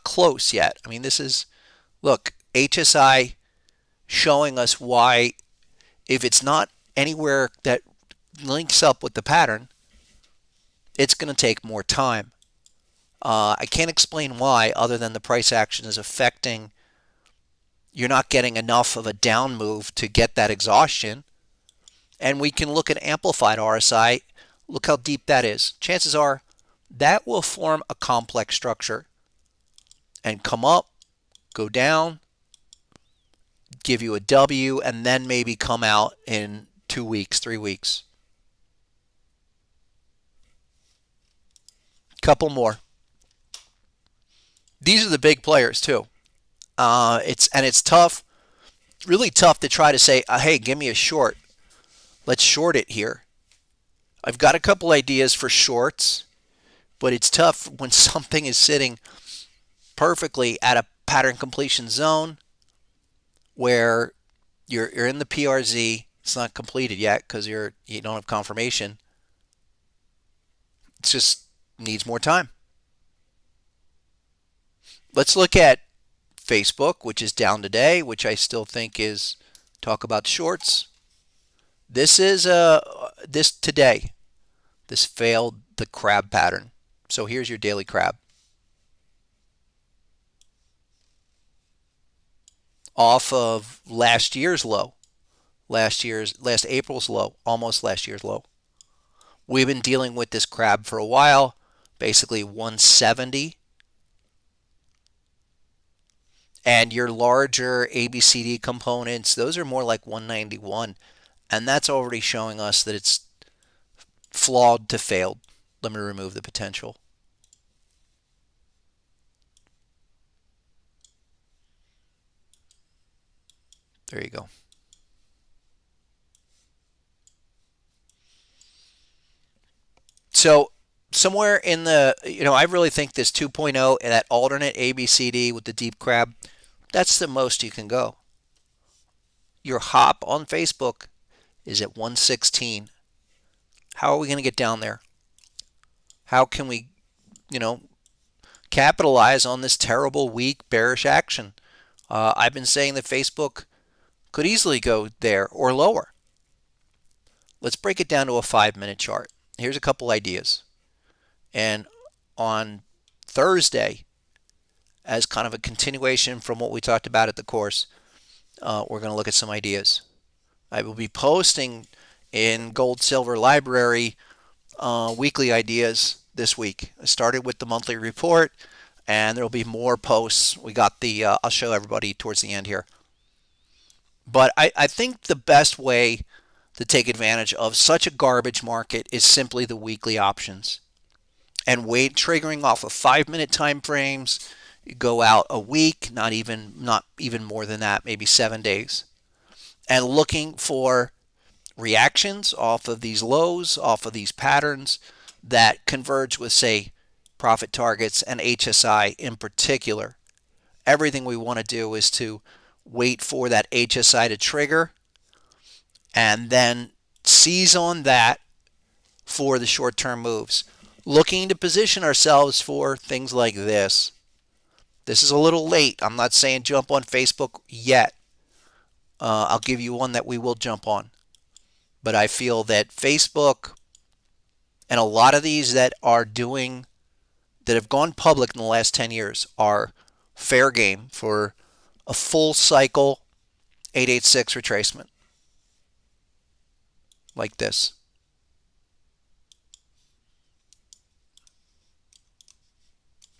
S1: close yet. I mean, this is, look, HSI showing us why if it's not anywhere that links up with the pattern, it's going to take more time. I can't explain why other than the price action is affecting, you're not getting enough of a down move to get that exhaustion. And we can look at amplified RSI. Look how deep that is. Chances are that will form a complex structure and come up, go down, give you a W, and then maybe come out in 2 weeks, 3 weeks. Couple more. These are the big players too. It's tough, really tough to try to say, hey, give me a short. Let's short it here. I've got a couple ideas for shorts, but it's tough when something is sitting perfectly at a pattern completion zone where you're in the PRZ. It's not completed yet because you don't have confirmation. It just needs more time. Let's look at Facebook, which is down today, which I still think is, talk about shorts. This is this today. This failed the crab pattern. So here's your daily crab. Off of last year's low. Last April's low, almost last year's low. We've been dealing with this crab for a while, basically 170. And your larger ABCD components, those are more like 191. And that's already showing us that it's flawed to failed. Let me remove the potential. There you go. So somewhere in the, I really think this 2.0 and that alternate ABCD with the deep crab, that's the most you can go. Your hop on Facebook is at 116. How are we going to get down there? How can we, capitalize on this terrible, weak, bearish action? I've been saying that Facebook could easily go there or lower. Let's break it down to a 5-minute chart. Here's a couple ideas. And on Thursday, as kind of a continuation from what we talked about at the course, we're going to look at some ideas. I will be posting in Gold Silver Library weekly ideas this week. I started with the monthly report, and there will be more posts. We got the, I'll show everybody towards the end here. But I think the best way to take advantage of such a garbage market is simply the weekly options. And wait, triggering off of 5-minute time frames, you go out a week, not even more than that, maybe 7 days. And looking for reactions off of these lows, off of these patterns that converge with, say, profit targets and HSI in particular. Everything we want to do is to wait for that HSI to trigger and then seize on that for the short-term moves. Looking to position ourselves for things like this. This is a little late. I'm not saying jump on Facebook yet. I'll give you one that we will jump on. But I feel that Facebook And a lot of these that have gone public in the last 10 years are fair game for a full cycle 886 retracement like this.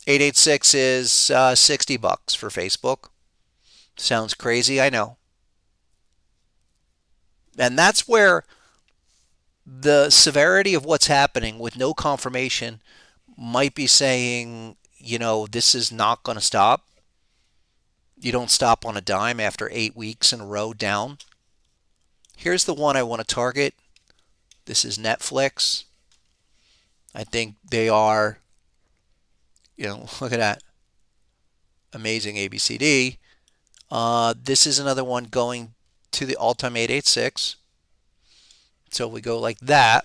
S1: 886 is $60 for Facebook. Sounds crazy, I know. And that's where the severity of what's happening with no confirmation might be saying, this is not going to stop. You don't stop on a dime after 8 weeks in a row down. Here's the one I want to target. This is Netflix. I think they are, look at that. Amazing ABCD. This is another one going to the all-time 886. So we go like that.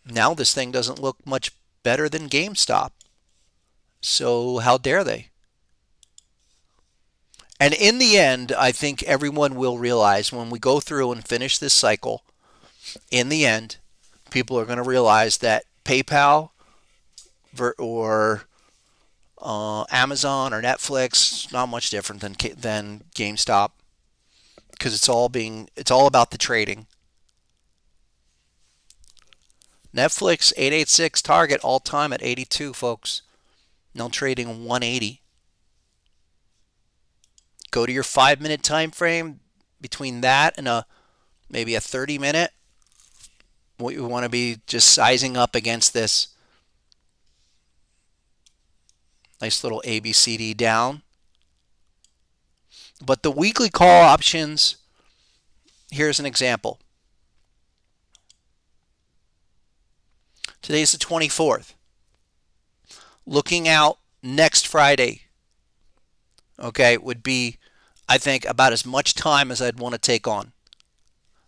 S1: Now this thing doesn't look much better than GameStop. So how dare they? And in the end, I think everyone will realize when we go through and finish this cycle, in the end, people are going to realize that PayPal or Amazon or Netflix, not much different than GameStop, because it's all about the trading. Netflix 886 target all time at 82, folks. Now trading 180. Go to your 5-minute time frame between that and maybe a 30-minute. We want to be just sizing up against this nice little ABCD down. But the weekly call options, here's an example. Today's the 24th. Looking out next Friday, okay, would be, I think, about as much time as I'd want to take on.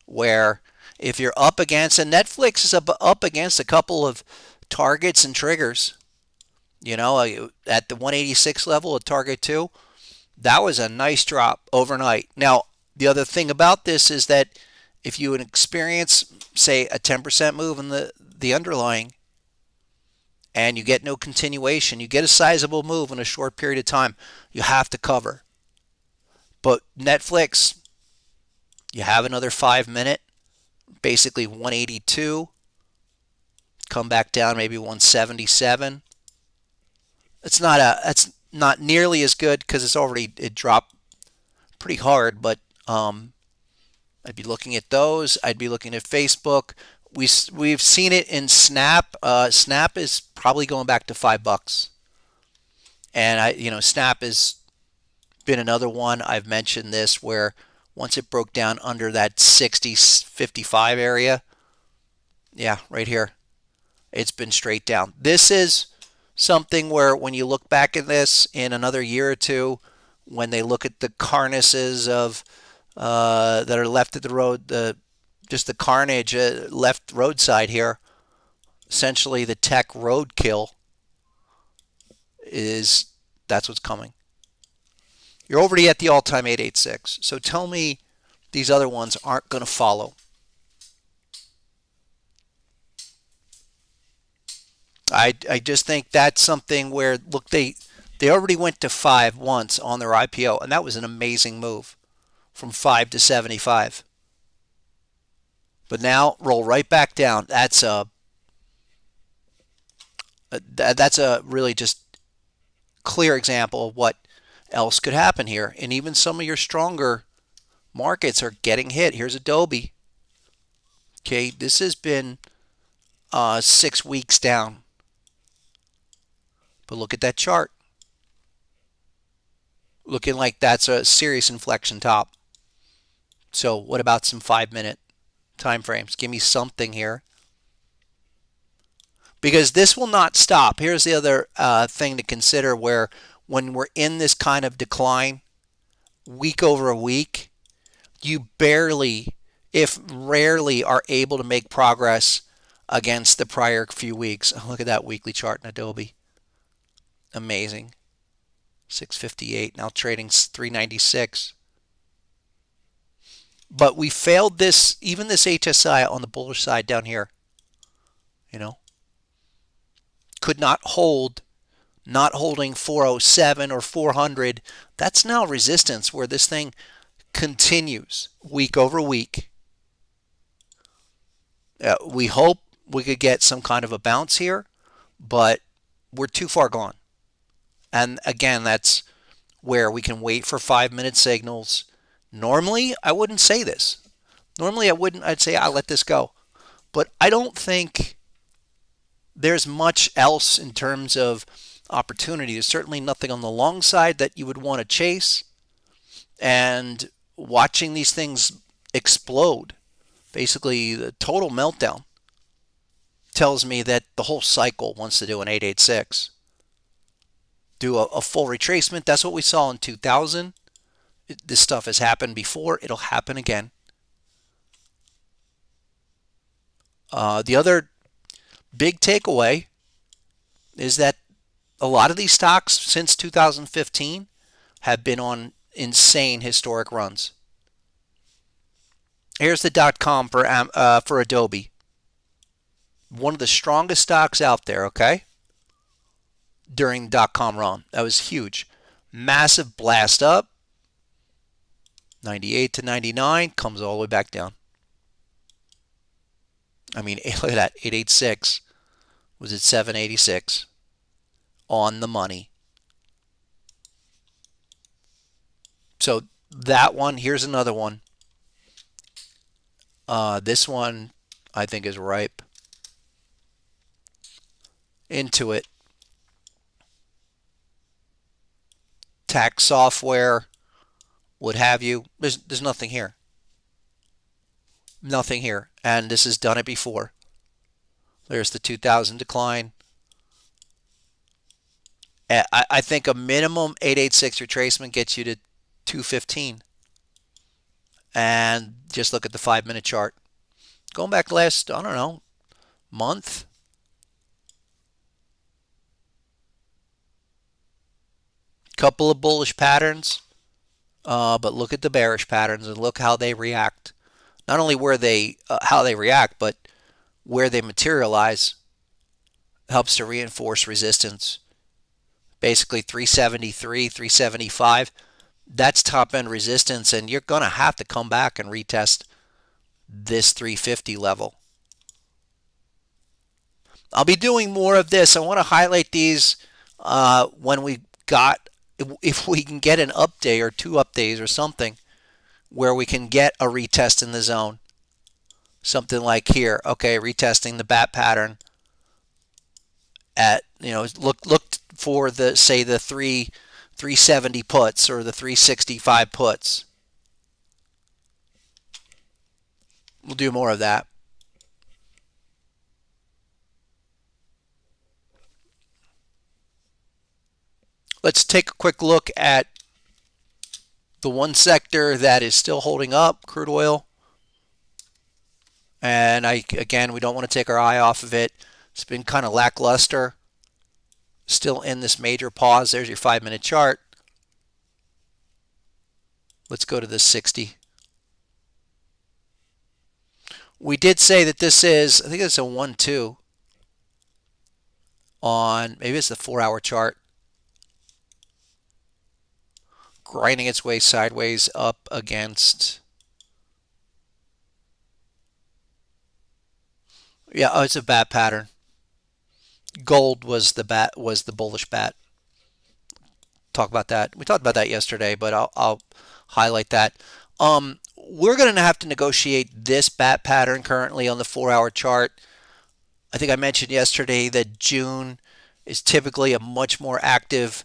S1: Where if you're up against, and Netflix is up against a couple of targets and triggers, at the 186 level at target 2, that was a nice drop overnight. Now, the other thing about this is that if you experience, say, a 10% move in the underlying, and you get no continuation, you get a sizable move in a short period of time, you have to cover. But Netflix, you have another 5-minute, basically 182, come back down maybe 177. It's not nearly as good because it dropped pretty hard, but I'd be looking at those. I'd be looking at Facebook. We've seen it in Snap. Snap is probably going back to $5, and Snap has been another one. I've mentioned this where once it broke down under that 60-55 area, yeah, right here, it's been straight down. This is something where when you look back at this in another year or two, when they look at the carnesses of that are left at the road, just the carnage left roadside here, essentially the tech roadkill that's what's coming. You're already at the all-time 886, so tell me these other ones aren't going to follow. I just think that's something where, look, they already went to 5 once on their IPO, and that was an amazing move from 5 to 75. But now roll right back down. That's a really just clear example of what else could happen here. And even some of your stronger markets are getting hit. Here's Adobe. Okay, this has been 6 weeks down. But look at that chart. Looking like that's a serious inflection top. So what about some 5-minute time frames? Give me something here. Because this will not stop. Here's the other thing to consider, where when we're in this kind of decline, week over a week, you barely, if rarely, are able to make progress against the prior few weeks. Oh, look at that weekly chart in Adobe. Amazing. 658, now trading 396. But we failed this, even this HSI on the bullish side down here, could not hold, not holding 407 or 400. That's now resistance where this thing continues week over week. We hope we could get some kind of a bounce here, but we're too far gone. And again, that's where we can wait for 5-minute signals. Normally, I wouldn't say this. Normally, I'd say I'll let this go. But I don't think there's much else in terms of opportunity. There's certainly nothing on the long side that you would want to chase. And watching these things explode, basically the total meltdown, tells me that the whole cycle wants to do an 886. Do a full retracement. That's what we saw in 2000. This stuff has happened before. It'll happen again. The other big takeaway is that a lot of these stocks since 2015 have been on insane historic runs. Here's the .com for Adobe. One of the strongest stocks out there, okay? During the .com run. That was huge. Massive blast up. 98 to 99, comes all the way back down. I mean, look at that. 886 was at 786 on the money. So that one, here's another one. This one I think is ripe. Into it. Tax software, what have you. There's nothing here. Nothing here. And this has done it before. There's the 2000 decline. I think a minimum 886 retracement gets you to 215. And just look at the 5-minute chart. Going back last, I don't know, month. Couple of bullish patterns. But look at the bearish patterns and look how they react. Not only how they react, but where they materialize helps to reinforce resistance. Basically 373, 375. That's top end resistance, and you're going to have to come back and retest this 350 level. I'll be doing more of this. I want to highlight these when if we can get an update or 2 updates or something where we can get a retest in the zone. Something like here. Okay, retesting the bat pattern at, look for the 370 puts or the 365 puts. We'll do more of that. Let's take a quick look at the one sector that is still holding up, crude oil. And again, we don't want to take our eye off of it. It's been kind of lackluster. Still in this major pause. There's your 5-minute chart. Let's go to the 60. We did say that this is, I think it's a 1-2 on, maybe it's the 4-hour chart. Grinding its way sideways up against, it's a bat pattern. Gold was the bullish bat. Talk about that. We talked about that yesterday, but I'll highlight that. We're going to have to negotiate this bat pattern currently on the 4-hour chart. I think I mentioned yesterday that June is typically a much more active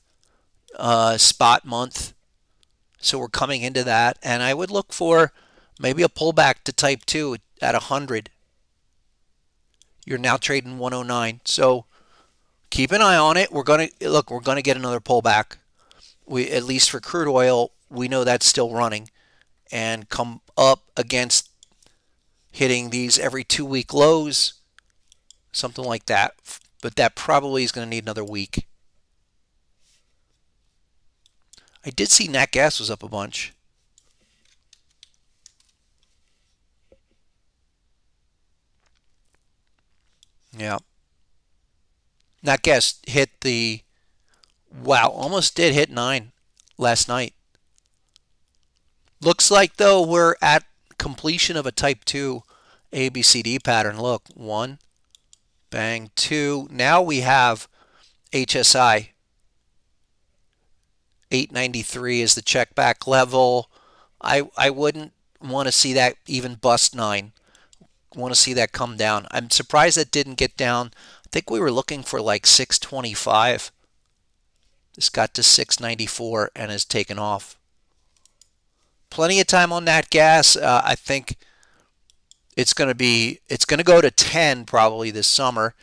S1: spot month. So we're coming into that, and I would look for maybe a pullback to type 2 at 100. You're now trading 109. So keep an eye on it. We're going to get another pullback. At least for crude oil, we know that's still running and come up against hitting these every 2-week lows, something like that. But that probably is going to need another week. I did see nat gas was up a bunch. Yeah. That gas hit the, wow, almost did hit 9 last night. Looks like, though, we're at completion of a type 2 ABCD pattern. Look, 1, bang, 2. Now we have HSI. 893 is the check back level. I wouldn't want to see that even bust 9. Want to see that come down. I'm surprised that didn't get down. I think we were looking for like 625. This got to 694 and has taken off. Plenty of time on that gas. I think it's going to go to 10 probably this summer.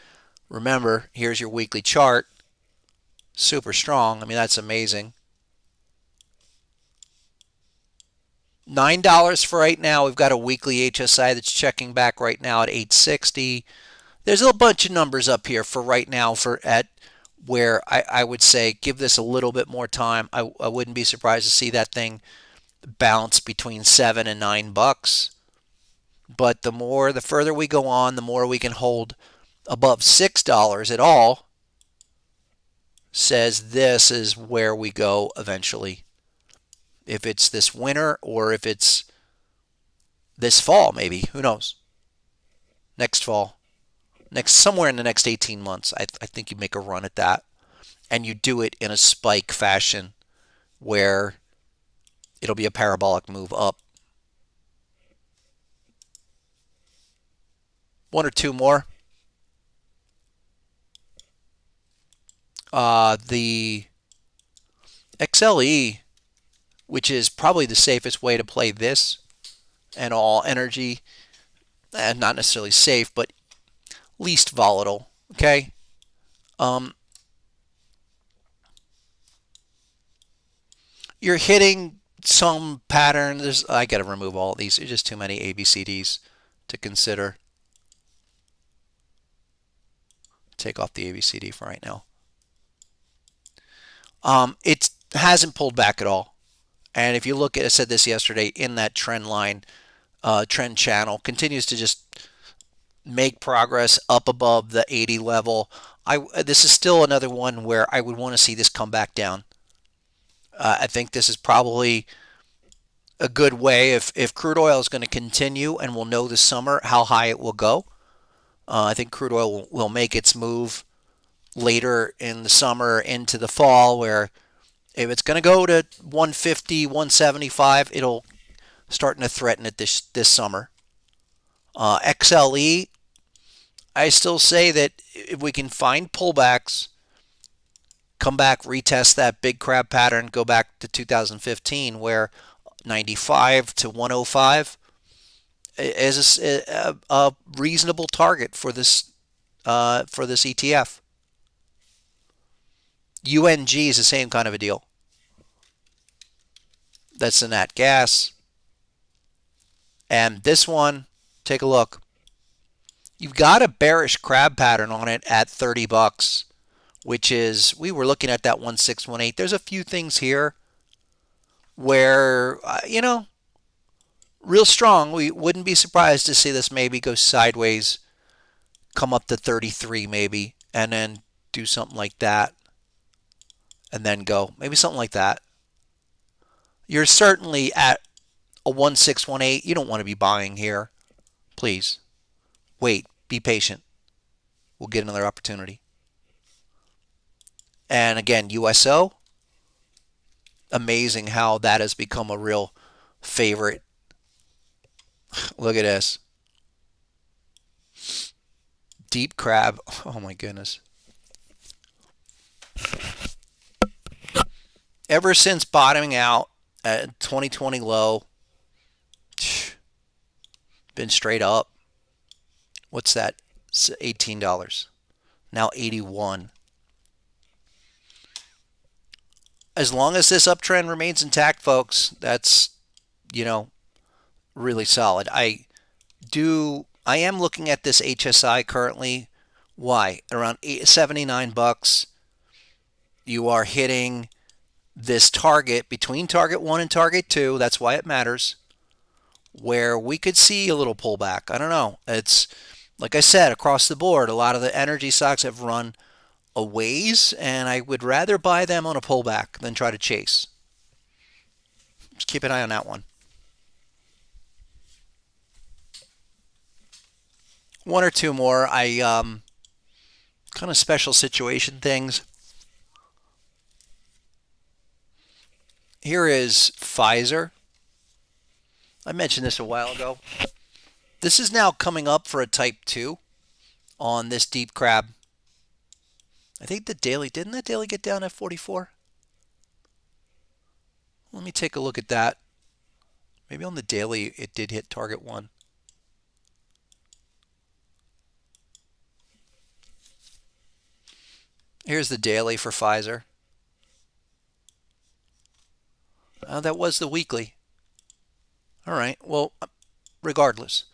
S1: Remember, here's your weekly chart. Super strong. I mean, that's amazing. $9 for right now. We've got a weekly HSI that's checking back right now at 860. There's a bunch of numbers up here for right now for at where I would say give this a little bit more time. I wouldn't be surprised to see that thing bounce between $7 and $9. But the further we go on, the more we can hold above $6 at all. Says this is where we go eventually. If it's this winter or if it's this fall, maybe. Who knows? Next fall. Somewhere in the next 18 months, I think you make a run at that. And you do it in a spike fashion where it'll be a parabolic move up. One or two more. The XLE, which is probably the safest way to play this and all energy, and not necessarily safe, but least volatile. Okay. You're hitting some pattern. I got to remove all of these. There's just too many ABCDs to consider. Take off the ABCD for right now. It hasn't pulled back at all. And if you look at, I said this yesterday, in that trend line, trend channel, continues to just make progress up above the 80 level. This is still another one where I would want to see this come back down. I think this is probably a good way if crude oil is going to continue, and we'll know this summer how high it will go. I think crude oil will make its move later in the summer into the fall, where if it's going to go to 150, 175, it'll starting to threaten it this summer. XLE, I still say that if we can find pullbacks, come back, retest that big crab pattern, go back to 2015 where 95 to 105 is a reasonable target for this ETF. UNG is the same kind of a deal. That's the nat gas. And this one, take a look. You've got a bearish crab pattern on it at $30, which is, we were looking at that 1618. There's a few things here where, real strong. We wouldn't be surprised to see this maybe go sideways, come up to 33 maybe, and then do something like that, and then go. Maybe something like that. You're certainly at a 1618. You don't want to be buying here. Please. Wait. Be patient. We'll get another opportunity. And again, USO. Amazing how that has become a real favorite. Look at this. Deep crab. Oh my goodness. Ever since bottoming out at 2020 low, been straight up. What's that? It's $18. Now 81. As long as this uptrend remains intact, folks, that's, really solid. I am looking at this HSI currently. Why? Around $79. You are hitting this target between target 1 and target 2. That's why it matters. Where we could see a little pullback. I don't know. It's Like I said, across the board, a lot of the energy stocks have run a ways, and I would rather buy them on a pullback than try to chase. Just keep an eye on that one. One or two more. Kind of special situation things. Here is Pfizer. I mentioned this a while ago. This is now coming up for a type 2 on this deep crab. I think the daily, didn't that daily get down at 44? Let me take a look at that. Maybe on the daily it did hit target 1. Here's the daily for Pfizer. That was the weekly. All right, well, regardless.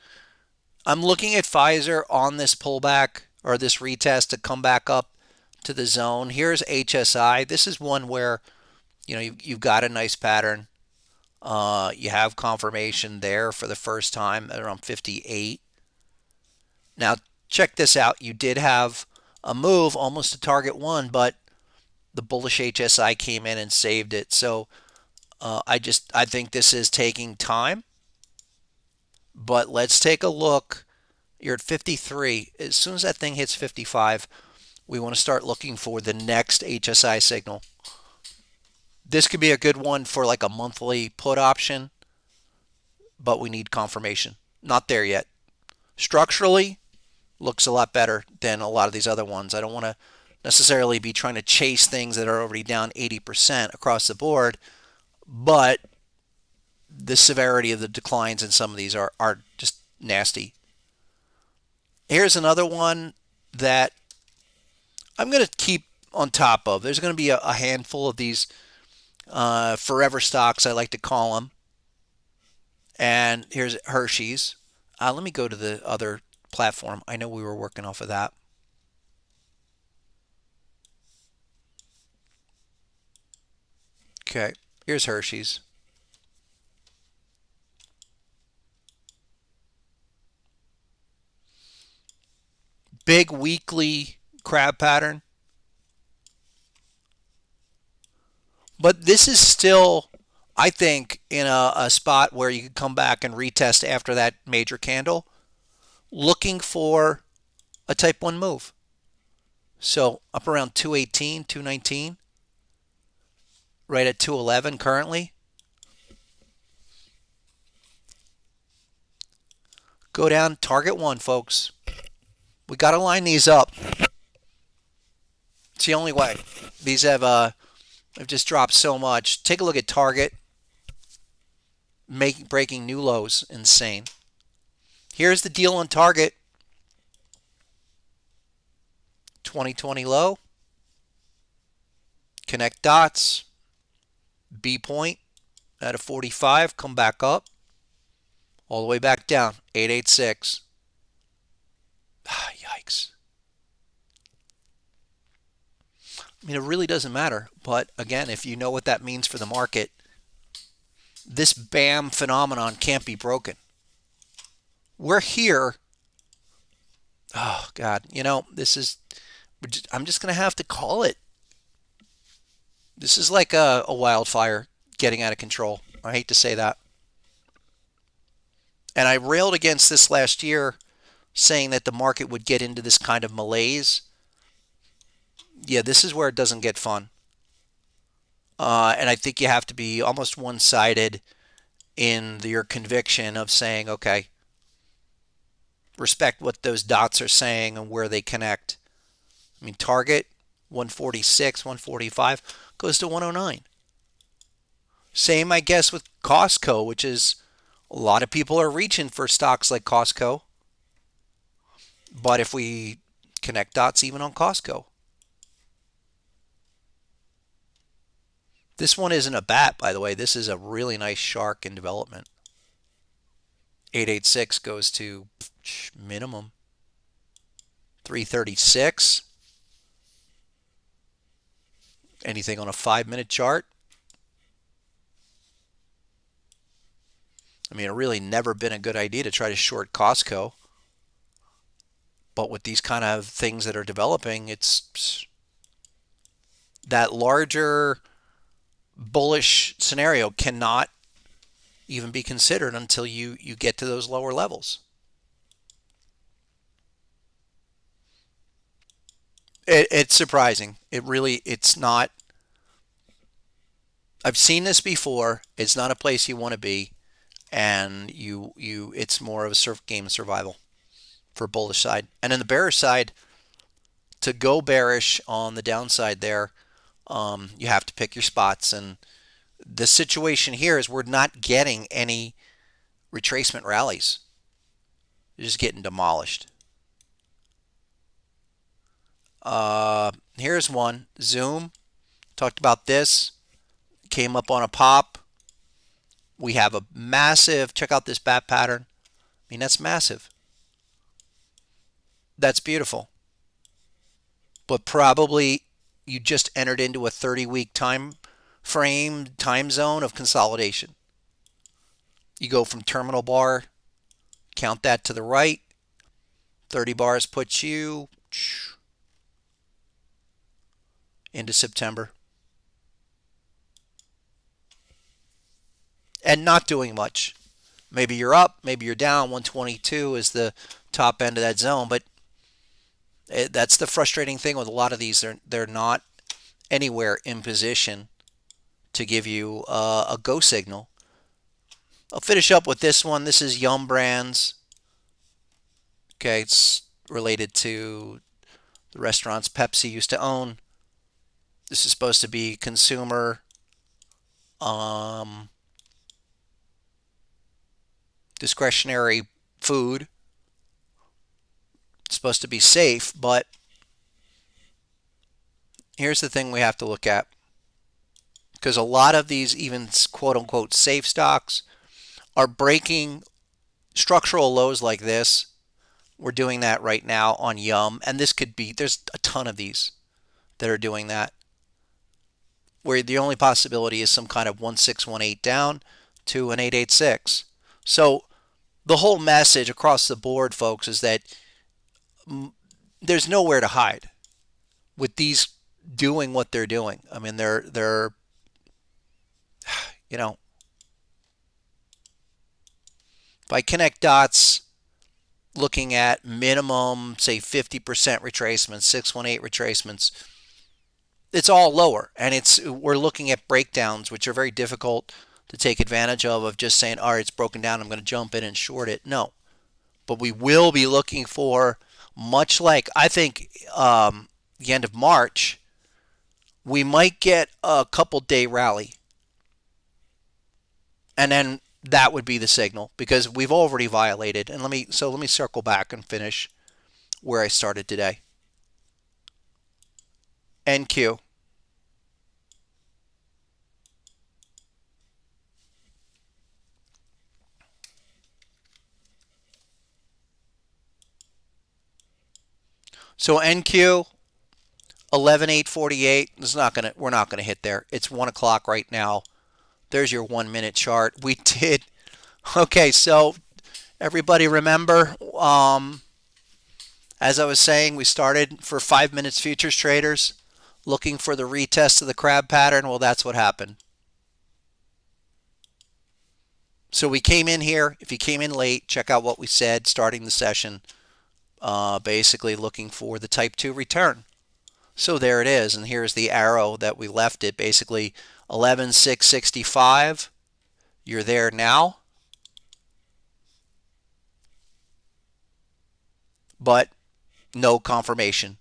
S1: I'm looking at Pfizer on this pullback or this retest to come back up to the zone. Here's HSI. This is one where, you've got a nice pattern. You have confirmation there for the first time at around 58. Now, check this out. You did have a move almost to target 1, but the bullish HSI came in and saved it. So I think this is taking time. But let's take a look. You're at 53. As soon as that thing hits 55, we want to start looking for the next HSI signal. This could be a good one for like a monthly put option, but we need confirmation. Not there yet. Structurally, looks a lot better than a lot of these other ones. I don't want to necessarily be trying to chase things that are already down 80% across the board, but the severity of the declines in some of these are just nasty. Here's another one that I'm going to keep on top of. There's going to be a handful of these forever stocks, I like to call them. And here's Hershey's. Let me go to the other platform. I know we were working off of that. Okay, here's Hershey's. Big weekly crab pattern. But this is still, I think, in a spot where you could come back and retest after that major candle, looking for a type 1 move. So up around 218, 219, right at 211 currently. Go down, target 1, folks. We got to line these up. It's the only way. These have just dropped so much. Take a look at Target. Breaking new lows. Insane. Here's the deal on Target. 2020 low. Connect dots. B point at a 45. Come back up. All the way back down. 886. Yikes. I mean, it really doesn't matter. But again, if you know what that means for the market, this BAM phenomenon can't be broken. We're here. Oh, God. I'm just going to have to call it. This is like a wildfire getting out of control. I hate to say that. And I railed against this last year, saying that the market would get into this kind of malaise. Yeah, this is where it doesn't get fun. And I think you have to be almost one-sided in your conviction of saying, okay, respect what those dots are saying and where they connect. I mean, target 146, 145 goes to 109. Same, I guess, with Costco, which is a lot of people are reaching for stocks like Costco. But if we connect dots even on Costco, this one isn't a bat, by the way. This is a really nice shark in development. 886 goes to minimum 336. Anything on a 5-minute chart? I mean, it really never been a good idea to try to short Costco. But with these kind of things that are developing, it's that larger bullish scenario cannot even be considered until you get to those lower levels. It's surprising. It's not. I've seen this before. It's not a place you want to be, and it's more of a game of survival for bullish side. And then the bearish side, to go bearish on the downside there, you have to pick your spots. And the situation here is we're not getting any retracement rallies. You're just getting demolished. Here's one. Zoom. Talked about this. Came up on a pop. We have a massive, check out this bat pattern. I mean, that's massive. That's beautiful. But probably you just entered into a 30-week time zone of consolidation. You go from terminal bar, count that to the right. 30 bars puts you into September. And not doing much. Maybe you're up, maybe you're down. 122 is the top end of that zone, but that's the frustrating thing with a lot of these. They're not anywhere in position to give you a go signal. I'll finish up with this one. This is Yum Brands. Okay, it's related to the restaurants Pepsi used to own. This is supposed to be consumer discretionary food. It's supposed to be safe, but here's the thing we have to look at. Because a lot of these even quote-unquote safe stocks are breaking structural lows like this. We're doing that right now on Yum, and this could be, there's a ton of these that are doing that, where the only possibility is some kind of 1618 down to an 886. So the whole message across the board, folks, is that there's nowhere to hide with these doing what they're doing. I mean, they're you know, if I connect dots looking at minimum, say 50% retracements, 618 retracements, it's all lower. And we're looking at breakdowns, which are very difficult to take advantage of just saying, all right, it's broken down, I'm going to jump in and short it. No. But we will be looking for, much like, I think, the end of March, we might get a couple day rally. And then that would be the signal, because we've already violated. And let me circle back and finish where I started today. NQ. So NQ 11848 we're not gonna hit there. It's 1 o'clock right now. There's your 1 minute chart. We did okay. So everybody remember, as I was saying, we started for 5 minutes futures traders looking for the retest of the crab pattern. Well, that's what happened. So we came in here. If you came in late, check out what we said starting the session. Basically looking for the type 2 return. So there it is, and here's the arrow that we left it, basically 11,665. You're there now, but no confirmation.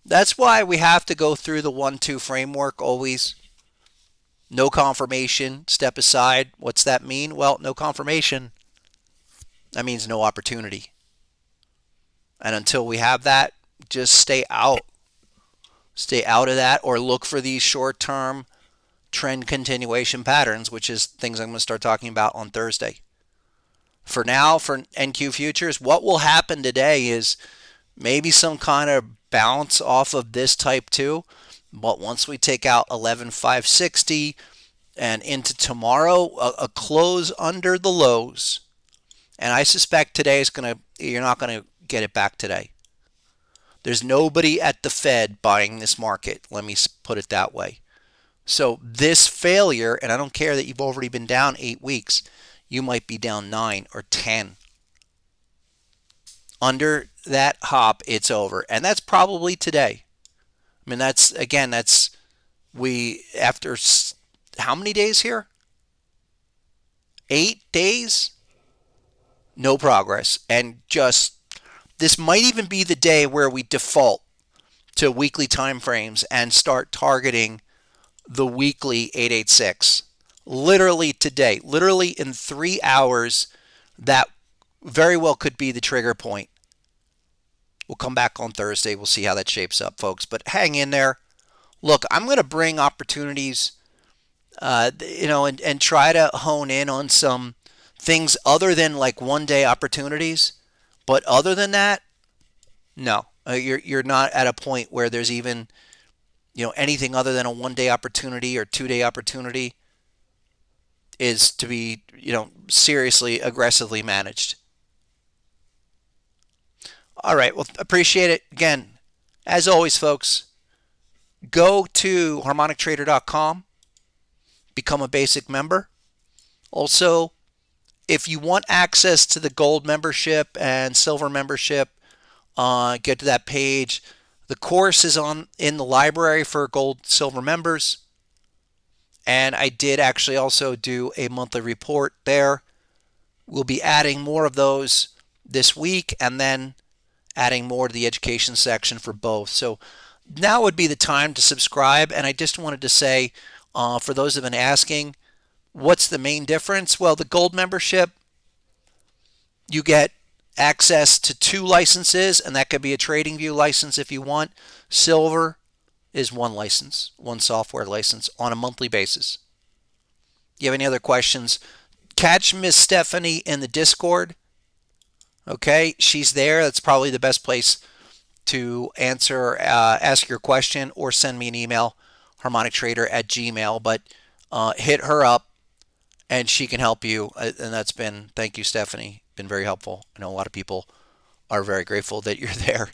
S1: That's why we have to go through the 1-2 framework always. No confirmation, step aside. What's that mean? Well, no confirmation, that means no opportunity. And until we have that, just stay out. Stay out of that, or look for these short-term trend continuation patterns, which is things I'm going to start talking about on Thursday. For now, for NQ futures, what will happen today is maybe some kind of bounce off of this type 2. But once we take out 11,560 and into tomorrow, a close under the lows. And I suspect today you're not going to get it back today. There's nobody at the Fed buying this market. Let me put it that way. So this failure, and I don't care that you've already been down 8 weeks, you might be down 9 or 10. Under that hop, it's over. And that's probably today. I mean, we, after how many days here? 8 days? No progress. And just, this might even be the day where we default to weekly time frames and start targeting the weekly 886. Literally today, literally in 3 hours, that very well could be the trigger point. We'll come back on Thursday. We'll see how that shapes up, folks. But hang in there. Look, I'm going to bring opportunities, and try to hone in on some things other than like one-day opportunities. But other than that, no, you're not at a point where there's even anything other than a one-day opportunity or two-day opportunity is to be seriously aggressively managed. All right, well, appreciate it. Again, as always, folks, go to harmonictrader.com, become a basic member. Also, if you want access to the gold membership and silver membership, get to that page. The course is in the library for gold, silver members. And I did actually also do a monthly report there. We'll be adding more of those this week and then adding more to the education section for both. So now would be the time to subscribe. And I just wanted to say, for those who have been asking, what's the main difference? Well, the gold membership, you get access to 2 licenses, and that could be a TradingView license if you want. Silver is 1 license, 1 software license on a monthly basis. You have any other questions? Catch Miss Stephanie in the Discord. Okay, she's there. That's probably the best place to ask your question, or send me an email, harmonictrader@gmail. But hit her up, and she can help you. And thank you, Stephanie. Been very helpful. I know a lot of people are very grateful that you're there.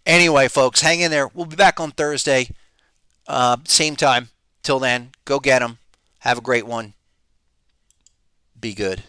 S1: Anyway, folks, hang in there. We'll be back on Thursday, same time. Till then, go get them. Have a great one. Be good.